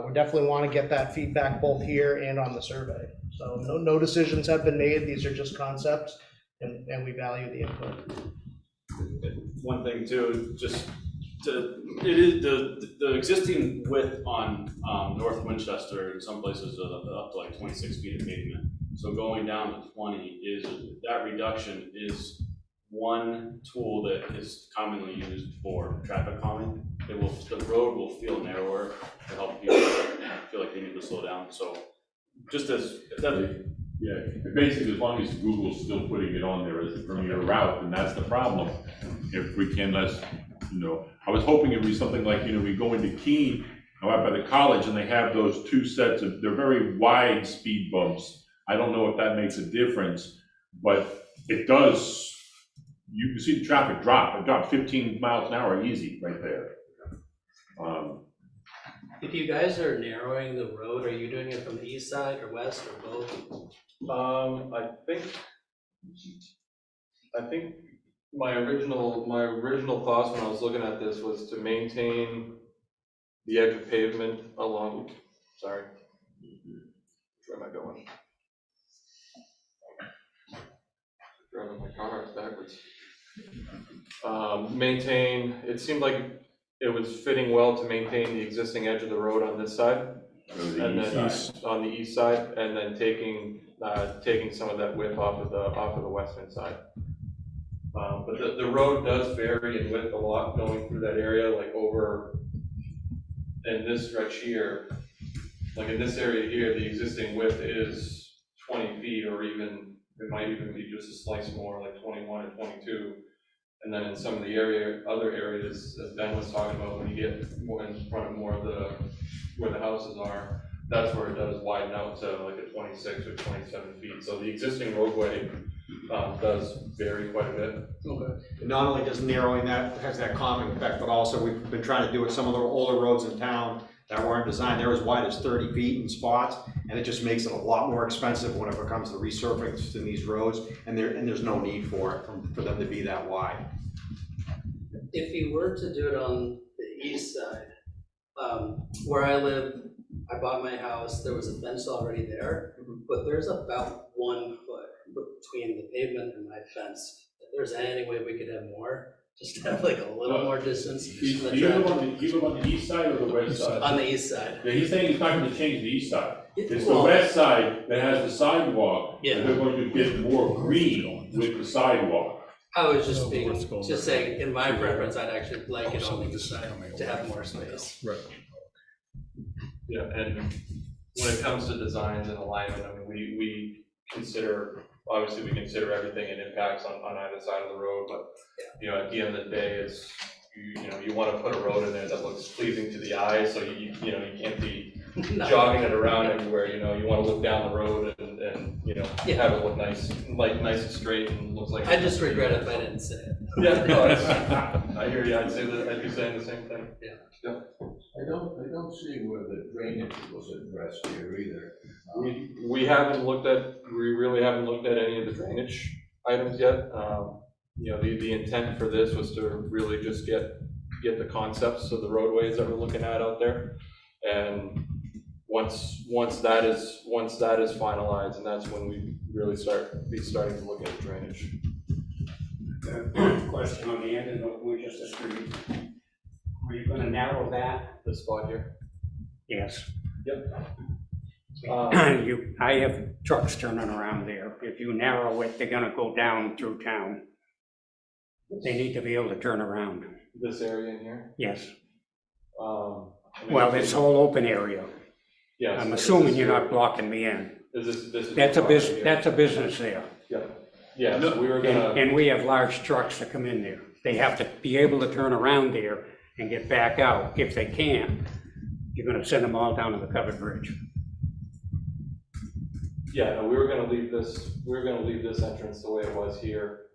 We definitely want to get that feedback both here and on the survey. So no decisions have been made, these are just concepts, and we value the input. One thing too, it is the existing width on North Winchester, in some places up to like 26 feet of pavement. So going down to 20 that reduction is one tool that is commonly used for traffic calming. The road will feel narrower to help people feel like they need to slow down. So just as Yeah, basically, as long as Google's still putting it on there as the premier route, and that's the problem. If we can, I was hoping it'd be something like, we go into Keene, out by the college, and they have those two sets of, they're very wide speed bumps. I don't know if that makes a difference, but it does. You can see the traffic drop. It dropped 15 miles an hour easy right there. If you guys are narrowing the road, are you doing it from the east side or west or both? I think my original thoughts when I was looking at this was to maintain the edge of pavement along, sorry, where am I going? Driving my car backwards. It seemed like it was fitting well to maintain the existing edge of the road on this side, and then on the east side, and then taking some of that width off of the western side. But the road does vary in width a lot going through that area, like over in this stretch here, like in this area here, the existing width is 20 feet, or even, it might even be just a slice more, like 21 or 22. And then in some of the other areas, as Ben was talking about, when you get more in front of more of where the houses are, that's where it does widen out to like a 26 or 27 feet. So the existing roadway does vary quite a bit. Okay. Not only does narrowing that has that calming effect, but also we've been trying to do it some of the older roads in town that weren't designed. They're as wide as 30 feet in spots, and it just makes it a lot more expensive whenever it comes to resurfacing these roads, and there's no need for it for them to be that wide. If you were to do it on the east side, where I live, I bought my house, there was a fence already there, but there's about 1 foot between the pavement and my fence. If there's any way we could have more, just have like a little more distance. Do you live on the east side or the west side? On the east side. Yeah, he's saying he's not going to change the east side. It's the west side that has the sidewalk, and they're going to get more green with the sidewalk. I was just saying, in my preference, I'd actually like it on the east side to have more space. Right. Yeah, and when it comes to designs and alignment, I mean, we consider everything and impacts on either side of the road, but at the end of the day, it's you want to put a road in there that looks pleasing to the eye, so you can't be jogging it around everywhere. You want to look down the road and have it look nice and straight and looks like. I just regret if I didn't say it. Yeah, no, I hear you. I'd be saying the same thing. Yeah. I don't see where the drainage was addressed here either. We really haven't looked at any of the drainage items yet. The intent for this was to really just get the concepts of the roadways that we're looking at out there, and once that is finalized, and that's when we really starting to look at drainage. Question on the end of North Winchester Street. Are you going to narrow that? This spot here? Yes. Yep. I have trucks turning around there. If you narrow it, they're going to go down through town. They need to be able to turn around. This area in here? Yes. Well, this whole open area. Yeah. I'm assuming you're not blocking me in. That's a business there. Yeah. Yeah. So we were gonna. And we have large trucks that come in there. They have to be able to turn around there and get back out. If they can't, you're going to send them all down to the covered bridge. Yeah. No, we were going to leave this entrance the way it was here.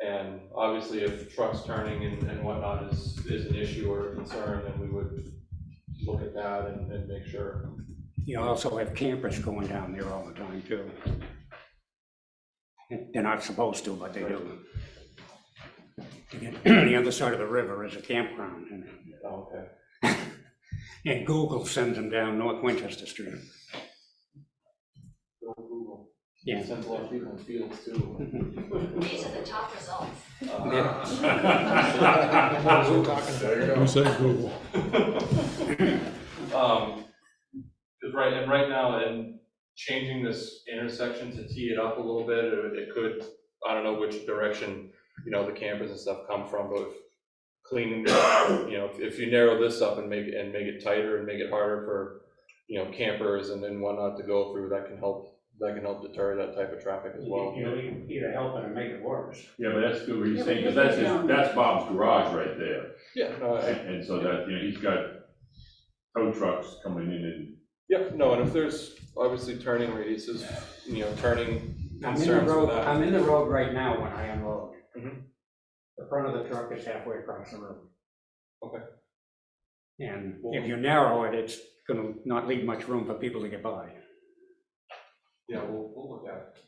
And obviously, if trucks turning and whatnot is an issue or a concern, then we would look at that and make sure. You also have campers going down there all the time too. They're not supposed to, but they do. The other side of the river is a campground. Oh, okay. And Google sends them down North Winchester Street. Google. Yeah. Sends a lot of people in fields too. These are the top results. Who said Google? Because right now, and changing this intersection to tee it up a little bit, it could, I don't know which direction, the campers and stuff come from, but cleaning, if you narrow this up and make it tighter and make it harder for, campers and then whatnot to go through, that can help deter that type of traffic as well. Either help it or make it worse. Yeah, but that's good what you're saying, because that's Bob's garage right there. Yeah. And so that, he's got tow trucks coming in and. Yeah, no, and if there's obviously turning radiuses, turning I'm concerns for that. in the road right now when I unload. Mhm. The front of the truck is halfway across the road. Okay. And if you narrow it, it's gonna not leave much room for people to get by. Yeah, we'll look at it.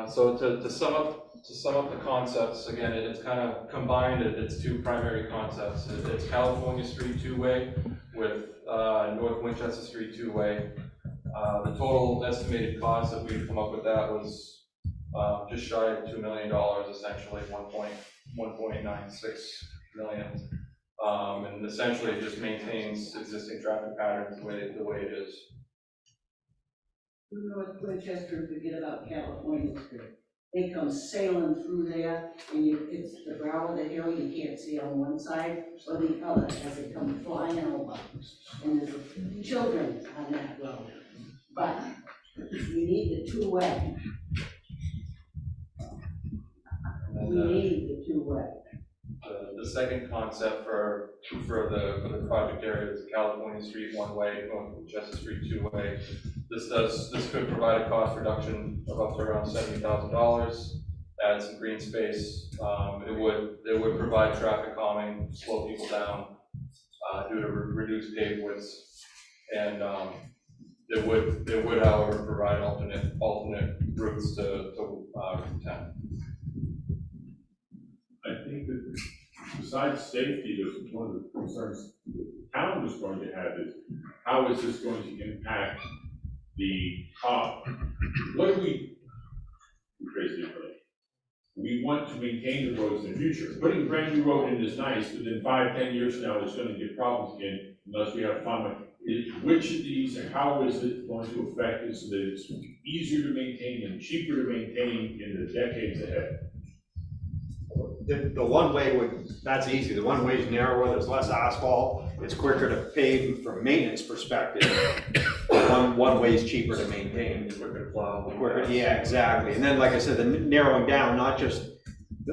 So to sum up the concepts, again, it's kind of combined, it's two primary concepts. It's California Street two-way with North Winchester Street two-way. The total estimated cost that we've come up with that was just shy of $2 million, essentially 1.96 million. And essentially it just maintains existing traffic patterns the way it is. North Winchester, forget about California Street. They come sailing through there, and it's the brow of the hill, you can't see on one side or the other as they come flying over. And there's children on that road. But you need the two-way. We need the two-way. The second concept for the project area is the California Street one-way, North Winchester Street two-way. This could provide a cost reduction of up to around $70,000, add some green space. It would provide traffic calming, slow people down due to reduced paved widths, and it would, however, provide alternate routes to Route 10. I think that besides safety, there's one of the concerns the town was going to have is, how is this going to impact the what do we phrase differently? We want to maintain the roads in the future. Putting brand new road in is nice, but then 5-10 years from now, it's going to get problems again unless we have fun with it. Which of these, and how is it going to affect it so that it's easier to maintain and cheaper to maintain in the decades ahead? The one-way that's easy. The one-way is narrower, there's less asphalt, it's quicker to pave from a maintenance perspective. One-way is cheaper to maintain. Quicker to plow. Yeah, exactly. And then, like I said, the narrowing down, not just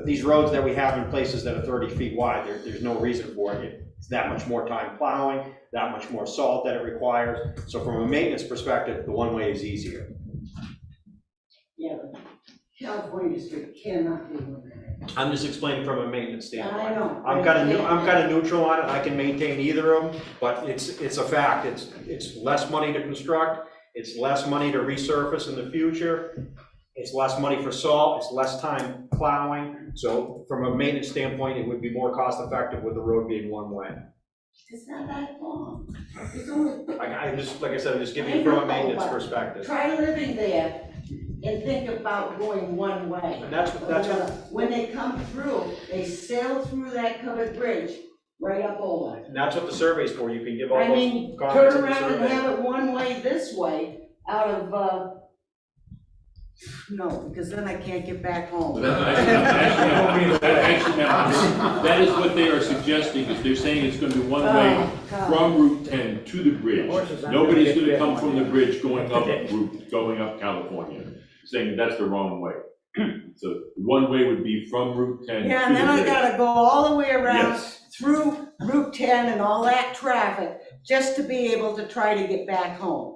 these roads that we have in places that are 30 feet wide, there's no reason for it. It's that much more time plowing, that much more salt that it requires. So from a maintenance perspective, the one-way is easier. Yeah, but California Street cannot be limited. I'm just explaining from a maintenance standpoint. I know. I'm kind of neutral on it. I can maintain either of them, but it's a fact. It's less money to construct. It's less money to resurface in the future. It's less money for salt. It's less time plowing. So from a maintenance standpoint, it would be more cost effective with the road being one way. It's not that long. It's only. Like I said, I'm just giving you from a maintenance perspective. Try living there and think about going one way. And that's when they come through, they sail through that covered bridge right up over. And that's what the survey's for. You can give all I those mean, comments in turn the around and survey. have it one way this way out of, no, because then I can't get back home. That is what they are suggesting, is they're saying it's gonna be one way from Route 10 to the bridge. Nobody's gonna come from the bridge going up California, saying that's the wrong way. So one way would be from Route 10 to the bridge. Yeah, and then I gotta go all the way around Yes. through Route 10 and all that traffic just to be able to try to get back home.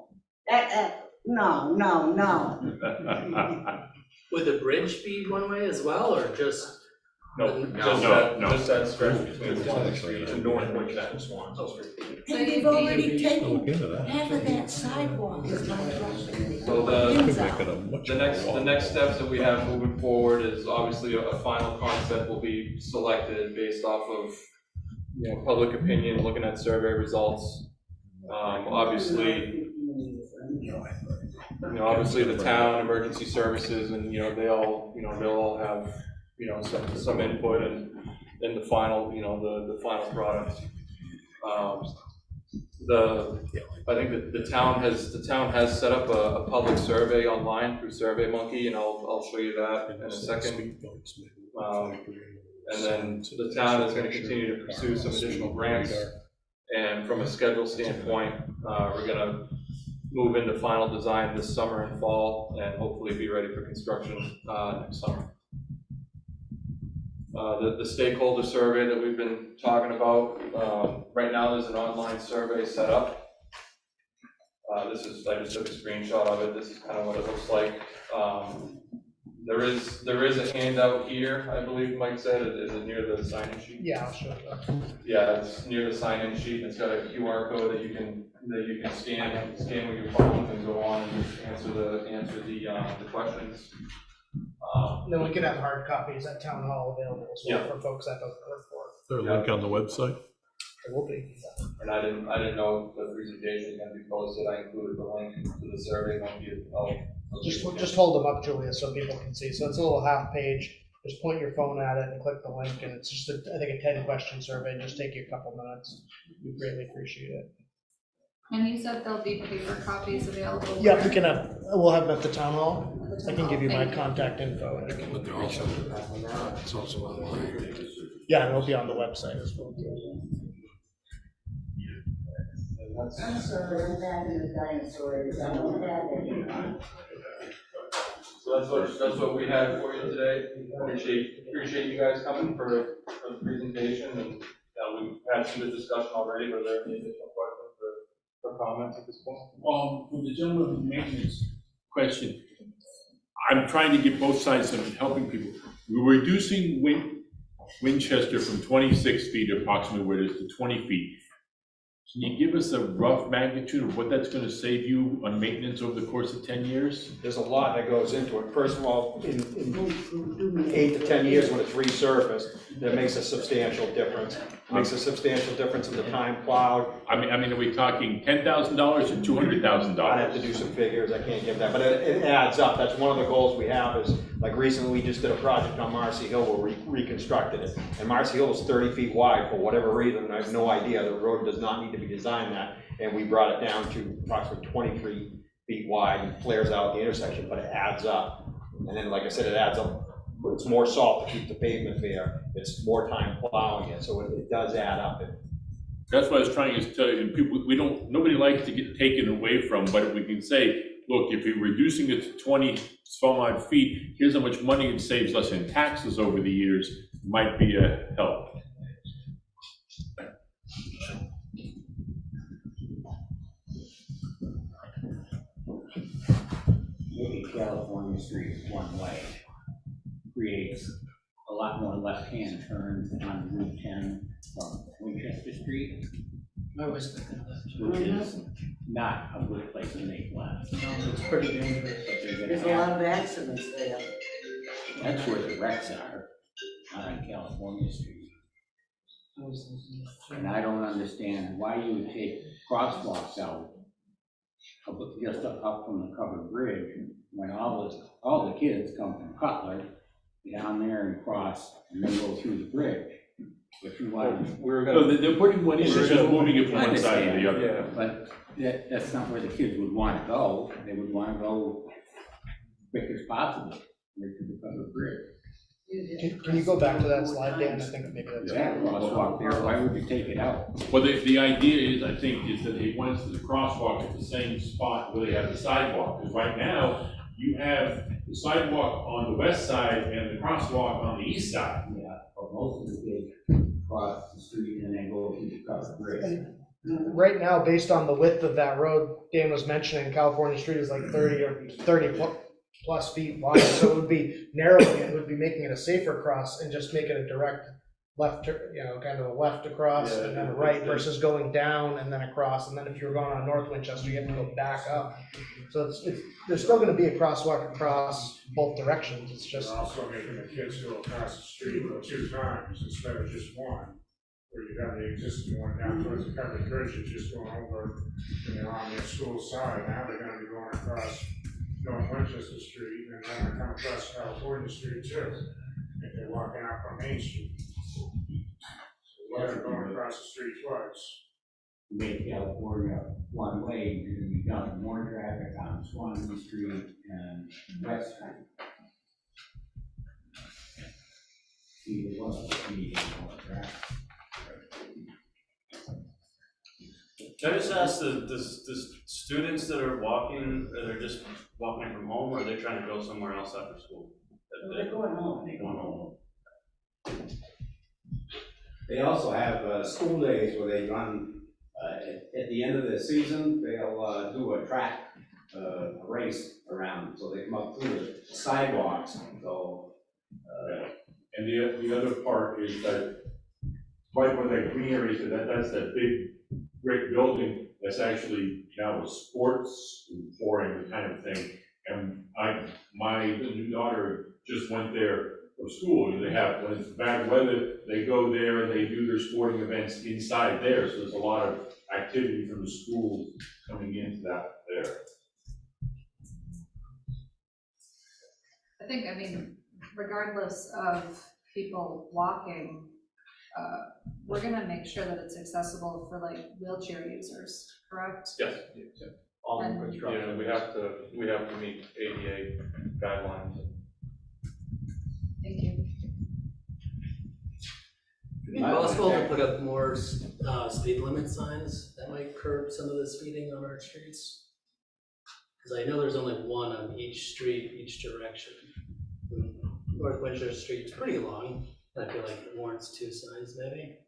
No. Would the bridge be one way as well, or just? Just that stretch between Swanzey Street and North Winchester and Swanzey Street. And they've already taken half of that sidewalk is my property. So Pins out. the next steps that we have moving forward is obviously a final concept will be selected based off of, public opinion, looking at survey results. Obviously, obviously the town, emergency services, and, they'll all have, some input in the final, the final product. I think that the town has set up a public survey online through SurveyMonkey, and I'll show you that in a second. And then the town is going to continue to pursue some additional grants. And from a schedule standpoint, we're going to move into final design this summer and fall, and hopefully be ready for construction next summer. The stakeholder survey that we've been talking about, right now there's an online survey set up. I just took a screenshot of it. This is kind of what it looks like. There is a handout here, I believe Mike said. Is it near the sign-in sheet? Yeah, I'll show you. Yeah, it's near the sign-in sheet, and it's got a QR code that you can scan with your phone and go on and just answer the questions. Then we can have hard copies at town hall available as well for folks that don't work for it. Is there a link on the website? There will be. And I didn't know if the presentation was going to be posted. I included the link to the survey. Just hold them up, Julia, so people can see. So it's a little half page. Just point your phone at it and click the link, and it's just I think a 10-question survey. Just take you a couple minutes. We greatly appreciate it. And you said there'll be paper copies available? Yeah, we'll have them at the town hall. I can give you my contact info. And you can But they're also, it's also online. yeah, and it'll be on the website as well. I'm sorry, I'm back in the dinosaurs. I don't have any. So that's what we had for you today. Appreciate you guys coming for the presentation, and we've had some good discussion already. Are there any additional questions or comments at this point? For the gentleman with maintenance question, I'm trying to get both sides of helping people. We're reducing Winchester from 26 feet approximately where it is to 20 feet. Can you give us a rough magnitude of what that's going to save you on maintenance over the course of 10 years? There's a lot that goes into it. First of all, in 8 to 10 years when it's resurfaced, that makes a substantial difference. It makes a substantial difference in the time plowed. I mean, are we talking $10,000 or $200,000? I'd have to do some figures. I can't give that, but it adds up. That's one of the goals we have is, like recently we just did a project on Marcy Hill where we reconstructed it. And Marcy Hill is 30 feet wide for whatever reason. I have no idea. The road does not need to be designed that. And we brought it down to approximately 23 feet wide and flares out at the intersection, but it adds up. And then, like I said, it adds up. It's more salt to keep the pavement there. It's more time plowing it, so it does add up. That's what I was trying to tell you. And people, nobody likes to get taken away from, but we can say, look, if you're reducing it to 20 some odd feet, here's how much money it saves us in taxes over the years. Might be a help. Making California streets one way creates a lot more left-hand turns on Route 10 from Winchester Street. I was thinking of that. Which is not a good place to make left. It's pretty dangerous. There's a lot of accidents there. That's where the wrecks are, on California Street. And I don't understand why you would take crosswalks out just up from the covered bridge when all the kids come from Cutler down there and cross and then go through the bridge. If you want, They're putting money into just moving it from one side to the other. yeah, but that's not where the kids would want to go. They would want to go quick as possible right to the covered bridge. Can you go back to that slide, Dan? I think maybe that's. Yeah, crosswalk there. Why would you take it out? Well, the idea is, I think, is that they want the crosswalk at the same spot where they have the sidewalk. Because right now, you have the sidewalk on the west side and the crosswalk on the east side. Yeah, but most of the kids cross the street and then go through the covered bridge. Right now, based on the width of that road Dan was mentioning, California Street is like 30 plus feet wide, so it would be narrowing it, would be making it a safer cross and just making a direct left, kind of a left across and then a right versus going down and then across. And then if you're going on North Winchester, you have to go back up. So there's still gonna be a crosswalk across both directions. It's just. They're also making the kids go across the street 2 times instead of just one. Where you have the existing one down towards the covered bridge, it's just going over, and they're on their school side. Now they're gonna be going across North Winchester Street and then they're coming across California Street too. If they're walking out from Main Street. So they're going across the street twice. Make California one way, you're gonna be dumping more traffic on Swanzey Street and Westcott. See, it wasn't speeding more traffic. Can I just ask the students that are walking, that are just walking from home, or are they trying to go somewhere else after school? They're going home. They're going home. They also have school days where they run, at the end of the season, they'll do a track, a race around, so they come up through the sidewalks, so. And the other part is that, right where that green area is, that's that big brick building that's actually now a sports pouring kind of thing. And my new daughter just went there for school, and they have, when it's bad weather, they go there and they do their sporting events inside there, so there's a lot of activity from the school coming into that there. I mean, regardless of people walking, we're gonna make sure that it's accessible for like wheelchair users, correct? Yes. All And- new construction, we have to meet ADA guidelines. Thank you. It'd be possible to put up more speed limit signs that might curb some of the speeding on our streets. Because I know there's only one on each street, each direction. North Winchester Street's pretty long. I feel like it warrants 2 signs maybe.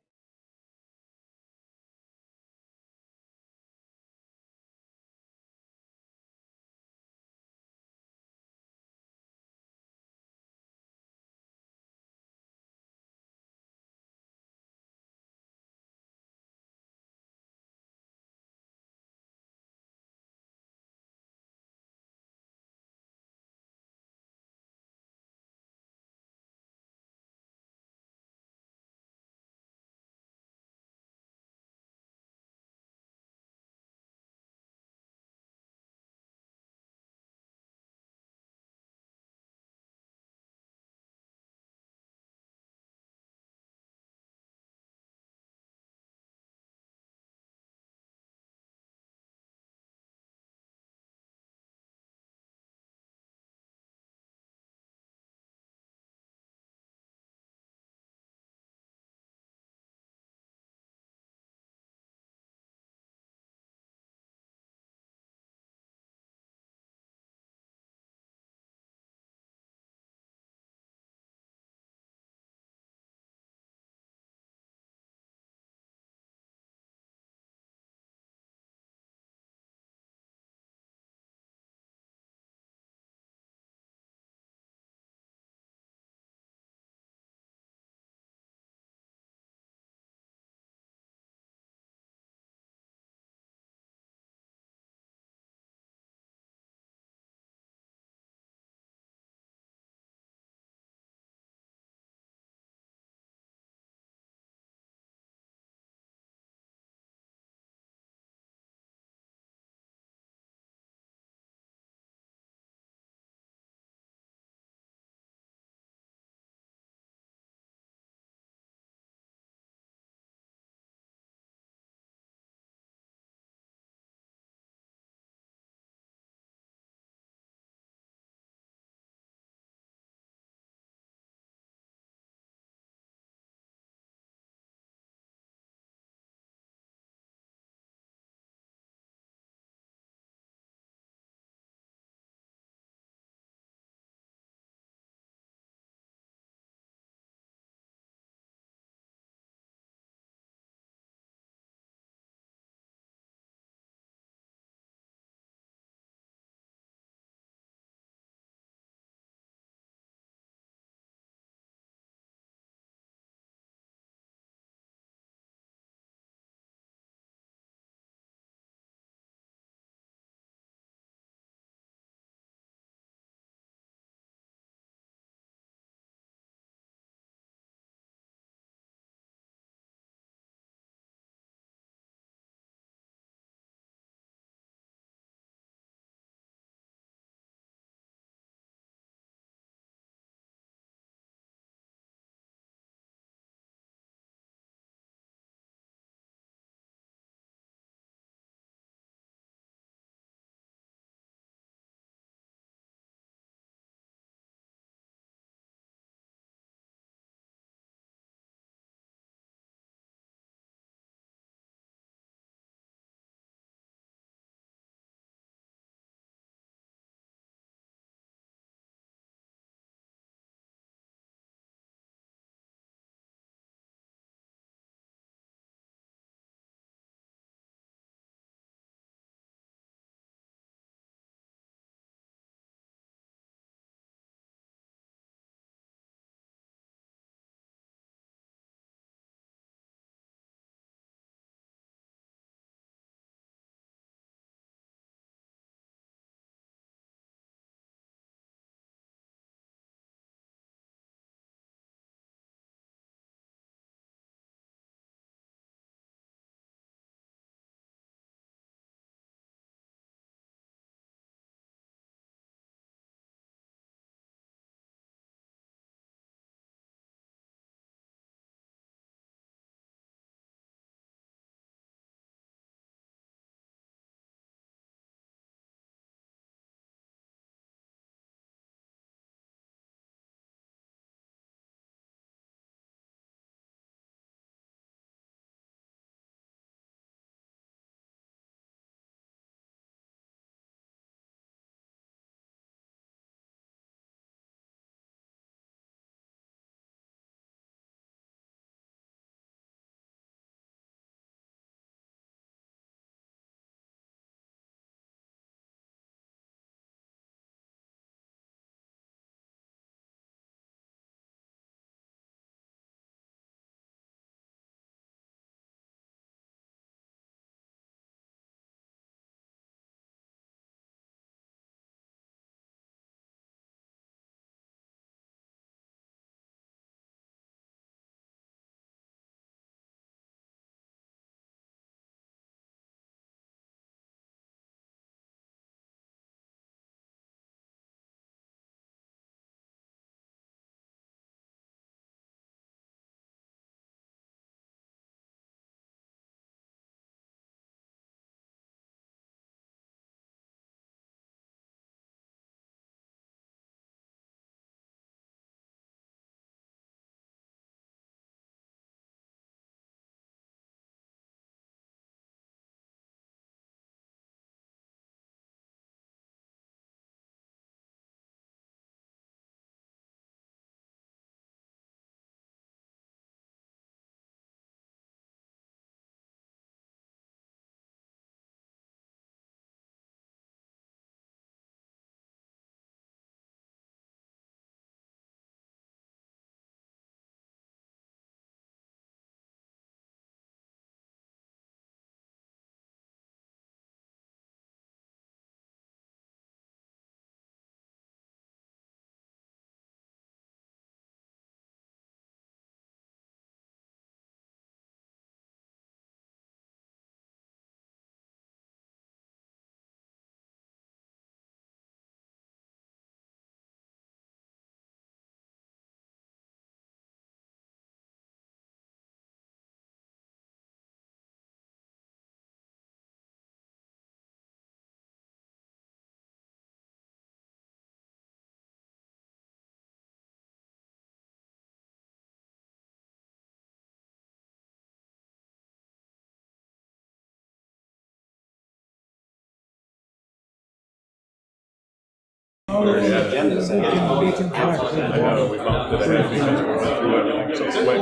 Oh, Very yeah, good. we can talk. I know, we bumped it ahead because we went through everything so quick.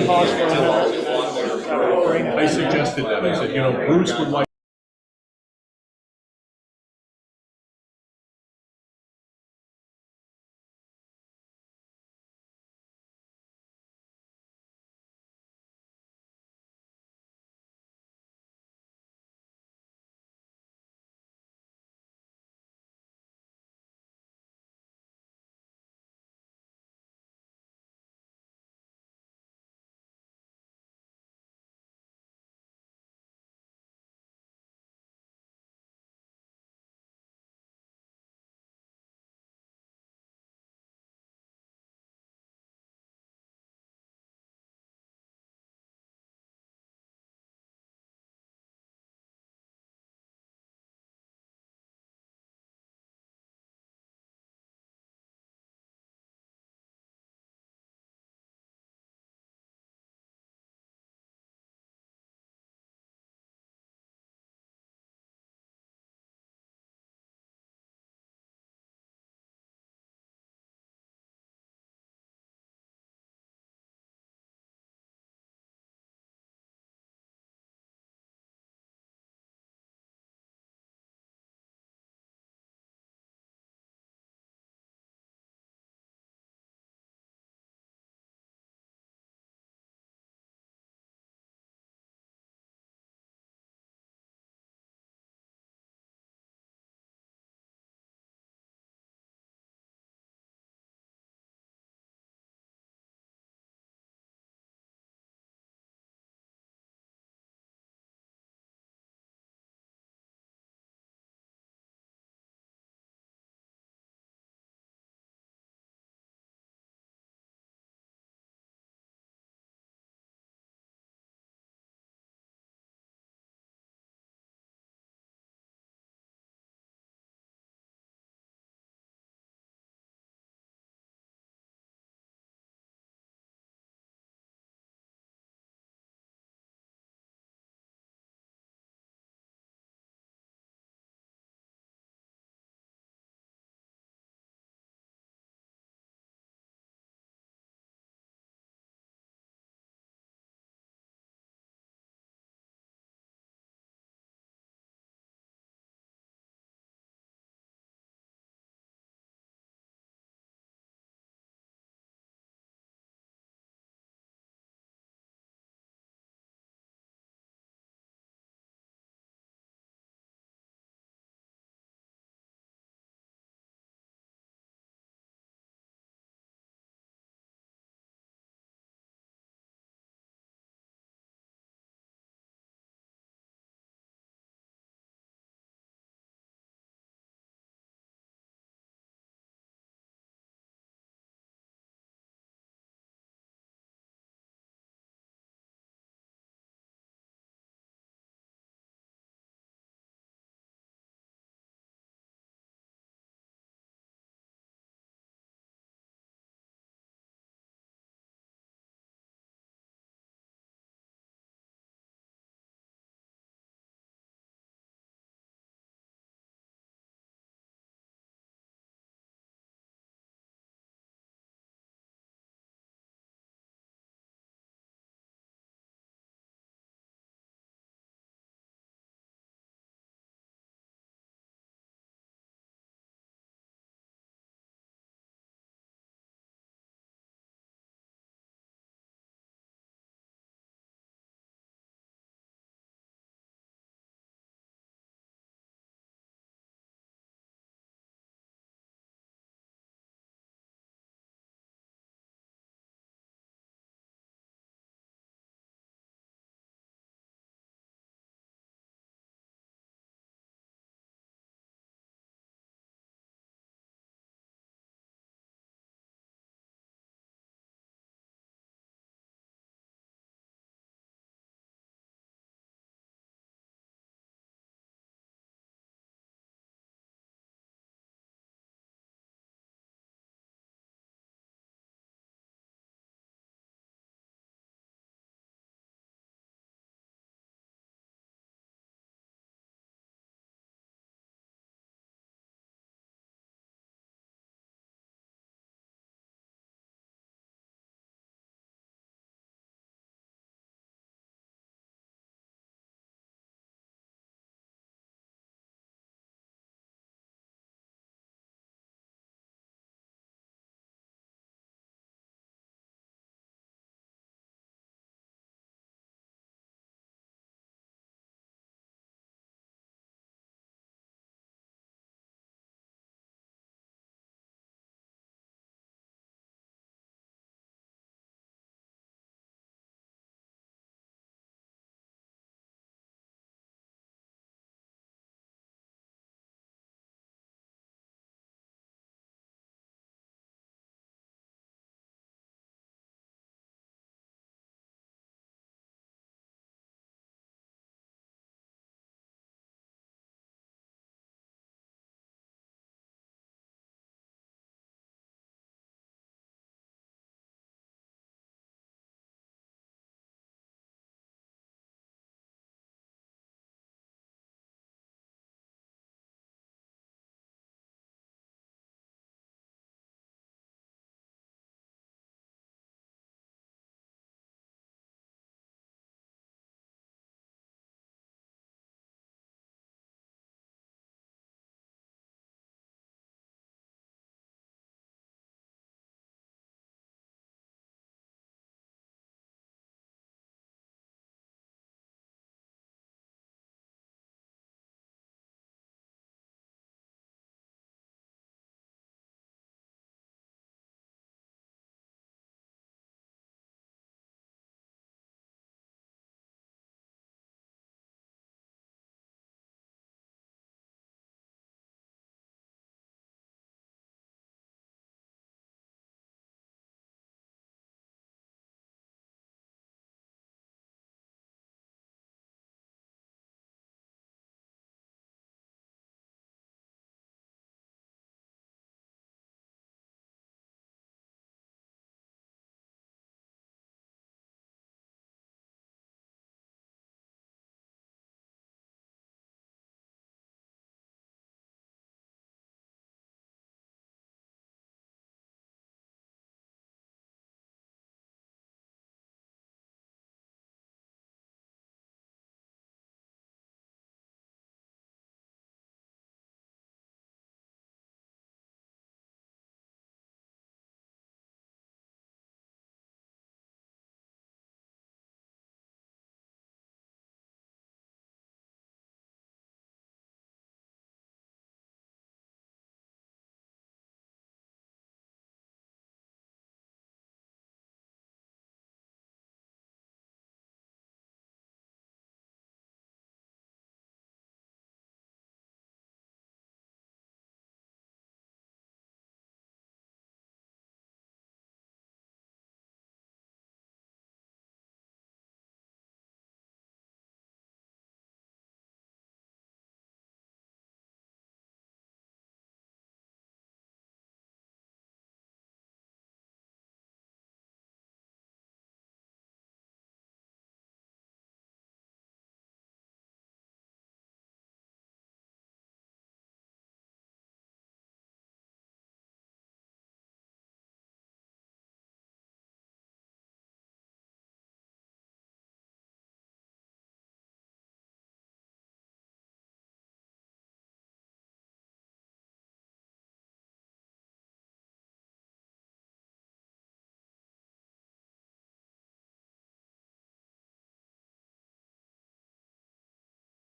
Pause for a minute. I suggested that, I said, Bruce would like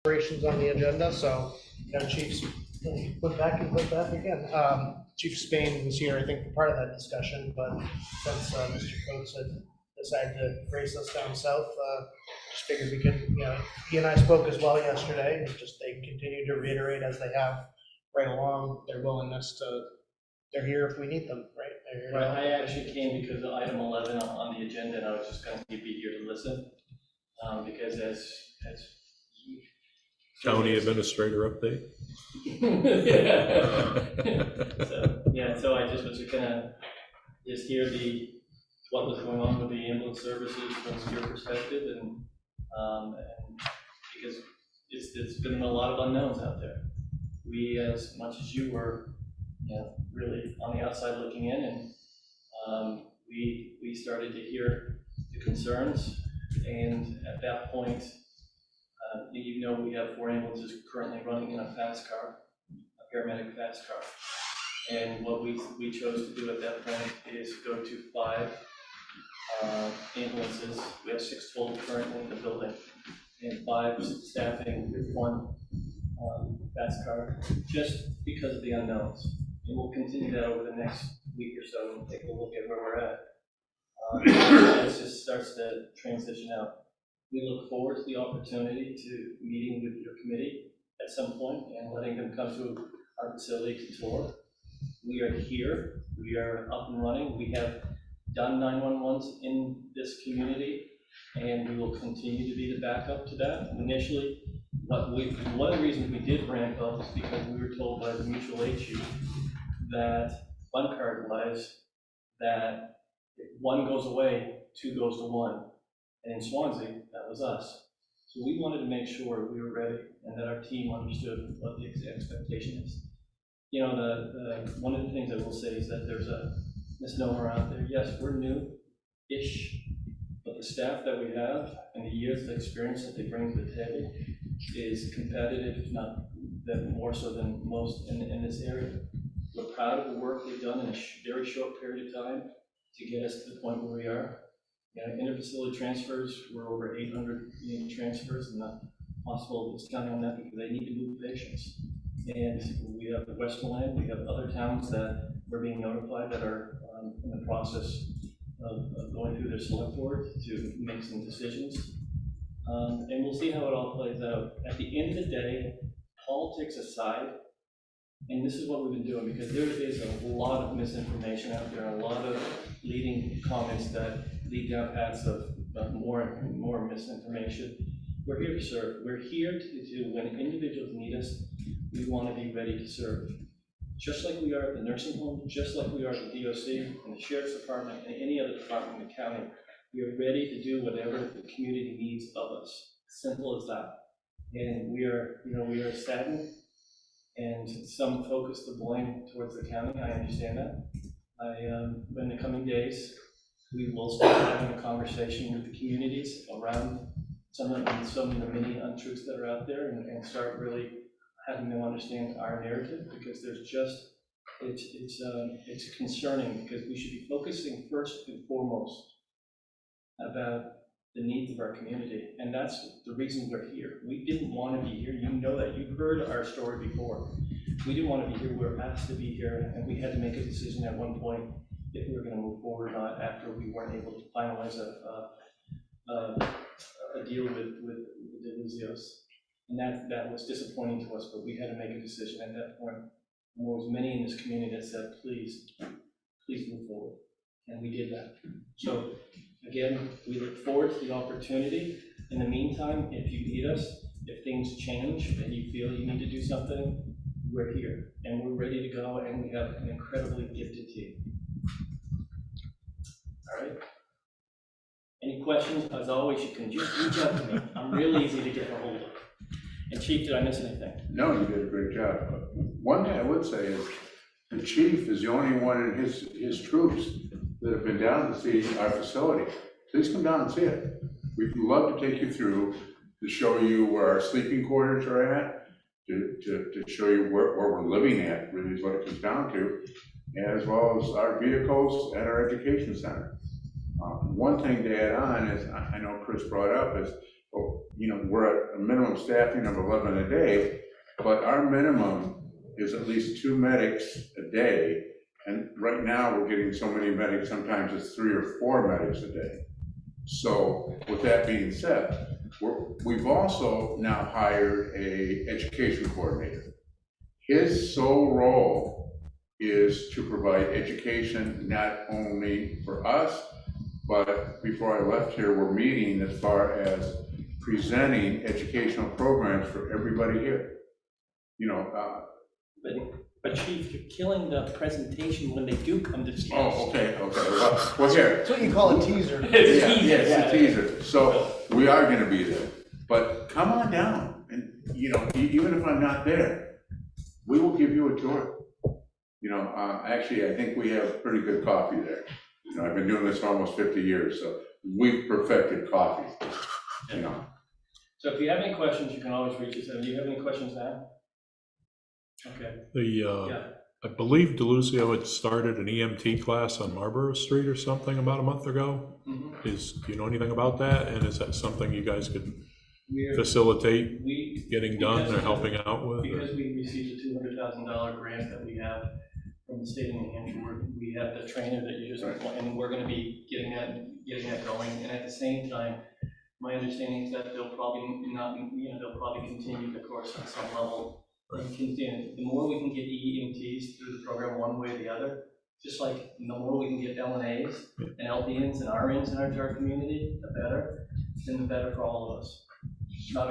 operations on the agenda, so, Chief's, put back again. Chief Spain was here, I think, for part of that discussion, but since Mr. Coates had decided to race us down south, just figured we could, he and I spoke as well yesterday, and just they continue to reiterate as they have right along their willingness to, they're here if we need them, right? They're here to help. Right, I actually came because of item 11 on the agenda, and I was just going to be here to listen, because as County administrator update? So I just was gonna just hear what was going on with the ambulance services from your perspective, and because it's been a lot of unknowns out there. We, as much as you were, really on the outside looking in, and we started to hear the concerns, and at that point, we have 4 ambulances currently running in a fast car, a paramedic fast car. And what we chose to do at that point is go to 5 ambulances. We have 6 total currently in the building, and 5 staffing with 1 fast car, just because of the unknowns. And we'll continue that over the next week or so and take a look at where we're at. As this starts to transition out. We look forward to the opportunity to meeting with your committee at some point and letting them come to our facility to tour. We are here, we are up and running. We have done 911s in this community, and we will continue to be the backup to that. Initially, one of the reasons we did ramp up is because we were told by the mutual aid chief that one card was that if 1 goes away, 2 goes to 1. And in Swanzey, that was us. So we wanted to make sure we were ready and that our team understood what the expectation is. One of the things I will say is that there's a misnomer out there. Yes, we're new-ish, but the staff that we have and the years of experience that they bring to the table is competitive, if not more so than most in this area. We're proud of the work they've done in a very short period of time to get us to the point where we are. Interfacility transfers, we're over 800 transfers, and the hospital is counting on that because they need to move patients. And we have Westmoreland, we have other towns that we're being notified that are in the process of going through their select board to make some decisions. And we'll see how it all plays out. At the end of the day, politics aside, and this is what we've been doing, because there is a lot of misinformation out there, a lot of leading comments that lead down paths of more and more misinformation. We're here to serve. We're here to when individuals need us, we want to be ready to serve. Just like we are at the nursing home, just like we are at the DOC, and the Sheriff's Department, and any other department in the county, we are ready to do whatever the community needs of us. Simple as that. And we are saddened, and some focus the blame towards the county. I understand that. In the coming days, we will start having a conversation with the communities around some of the many untruths that are out there, and start really having them understand our narrative, because it's concerning, because we should be focusing first and foremost about the needs of our community, and that's the reason we're here. We didn't want to be here. You know that. You've heard our story before. We didn't want to be here. We were asked to be here, and we had to make a decision at one point if we were going to move forward or not after we weren't able to finalize a deal with DiRusso. And that was disappointing to us, but we had to make a decision at that point. And there was many in this community that said, please move forward. And we did that. So again, we look forward to the opportunity. In the meantime, if you need us, if things change and you feel you need to do something, we're here and we're ready to go, and we have an incredibly gifted team. All right. Any questions? As always, you can just reach out to me. I'm real easy to get a hold of. And Chief, did I miss anything? No, you did a great job. One thing I would say is the chief is the only one in his troops that have been down to see our facility. Please come down and see it. We'd love to take you through to show you where our sleeping quarters are at, to show you where we're living at, really is what it comes down to, as well as our vehicles and our education center. One thing to add on is, I know Chris brought up, is we're at a minimum staffing of 11 a day, but our minimum is at least 2 medics a day. And right now, we're getting so many medics, sometimes it's 3 or 4 medics a day. So with that being said, we've also now hired a education coordinator. His sole role is to provide education not only for us, but before I left here, we're meeting as far as presenting educational programs for everybody here. But Chief, you're killing the presentation when they do come to see us. Oh, okay. Well, here. That's what you call a teaser. It's a teaser. Yeah, it's a teaser. So we are gonna be there. But come on down and, even if I'm not there, we will give you a tour. Actually, I think we have pretty good coffee there. I've been doing this for almost 50 years, so we've perfected coffee, So if you have any questions, you can always reach us. Do you have any questions now? Okay. I believe DiRusso had started an EMT class on Marlborough Street or something about a month ago. Mm-hmm. Do you know anything about that? And is that something you guys could facilitate getting done or helping out with? Because we received a $200,000 grant that we have from the state of New Hampshire, we have the trainer that you just, and we're going to be getting that going. And at the same time, my understanding is that they'll probably they'll probably continue the course on some level. The more we can get EMTs through the program one way or the other, just like the more we can get LNAs and LPNs and RNs in our community, the better, then the better for all of us. It's not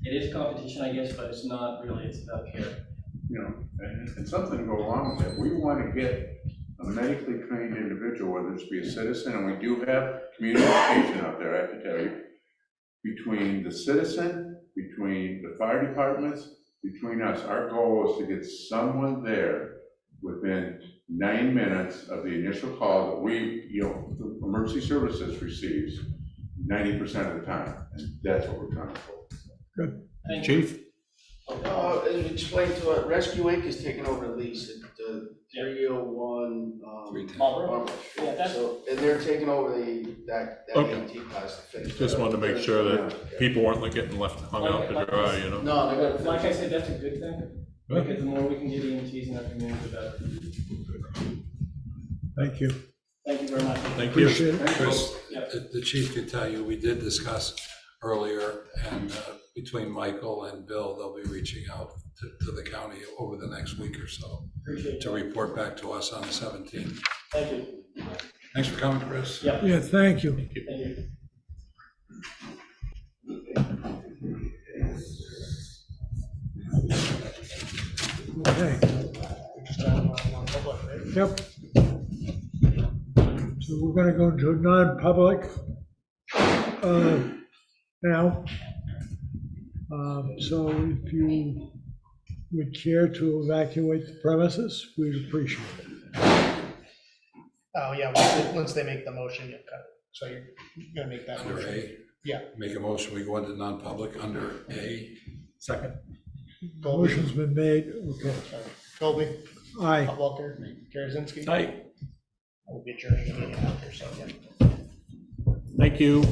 it is a competition, I guess, but it's not really, it's about care. And something to go along with it. We want to get a medically trained individual, whether it's be a citizen, and we do have community education out there, I have to tell you, between the citizen, between the fire departments, between us. Our goal is to get someone there within 9 minutes of the initial call that the emergency services receives 90% of the time, and that's what we're trying for. Good. Chief? As we explained to it, Rescue Inc. is taking over the lease at 301 Marlboro. Street. And they're taking over that EMT class to finish. Just wanted to make sure that people weren't getting left hung out to dry, No, they're gonna like I said, that's a good thing. Because the more we can get EMTs in our community, the better. Thank you. Thank you very much. Thank you. Appreciate it. Chris, the chief could tell you, we did discuss earlier, and between Michael and Bill, they'll be reaching out to the county over the next week or so to report back to us on the 17th. Thank you. Thanks for coming, Chris. Yeah, Thank you. Thank you. Okay. Yep. So we're going to go into a non-public now. So if you would care to evacuate the premises, we'd appreciate it. Oh, yeah, once they make the motion, you'll cut it. So you're gonna make that Under motion. A. Yeah. Make a motion, we go into non-public under A. Second. Motion's been made, okay. Colby. Aye. Walker. Karazinski. Aye. We'll be adjourning the meeting after, so, yeah. Thank you.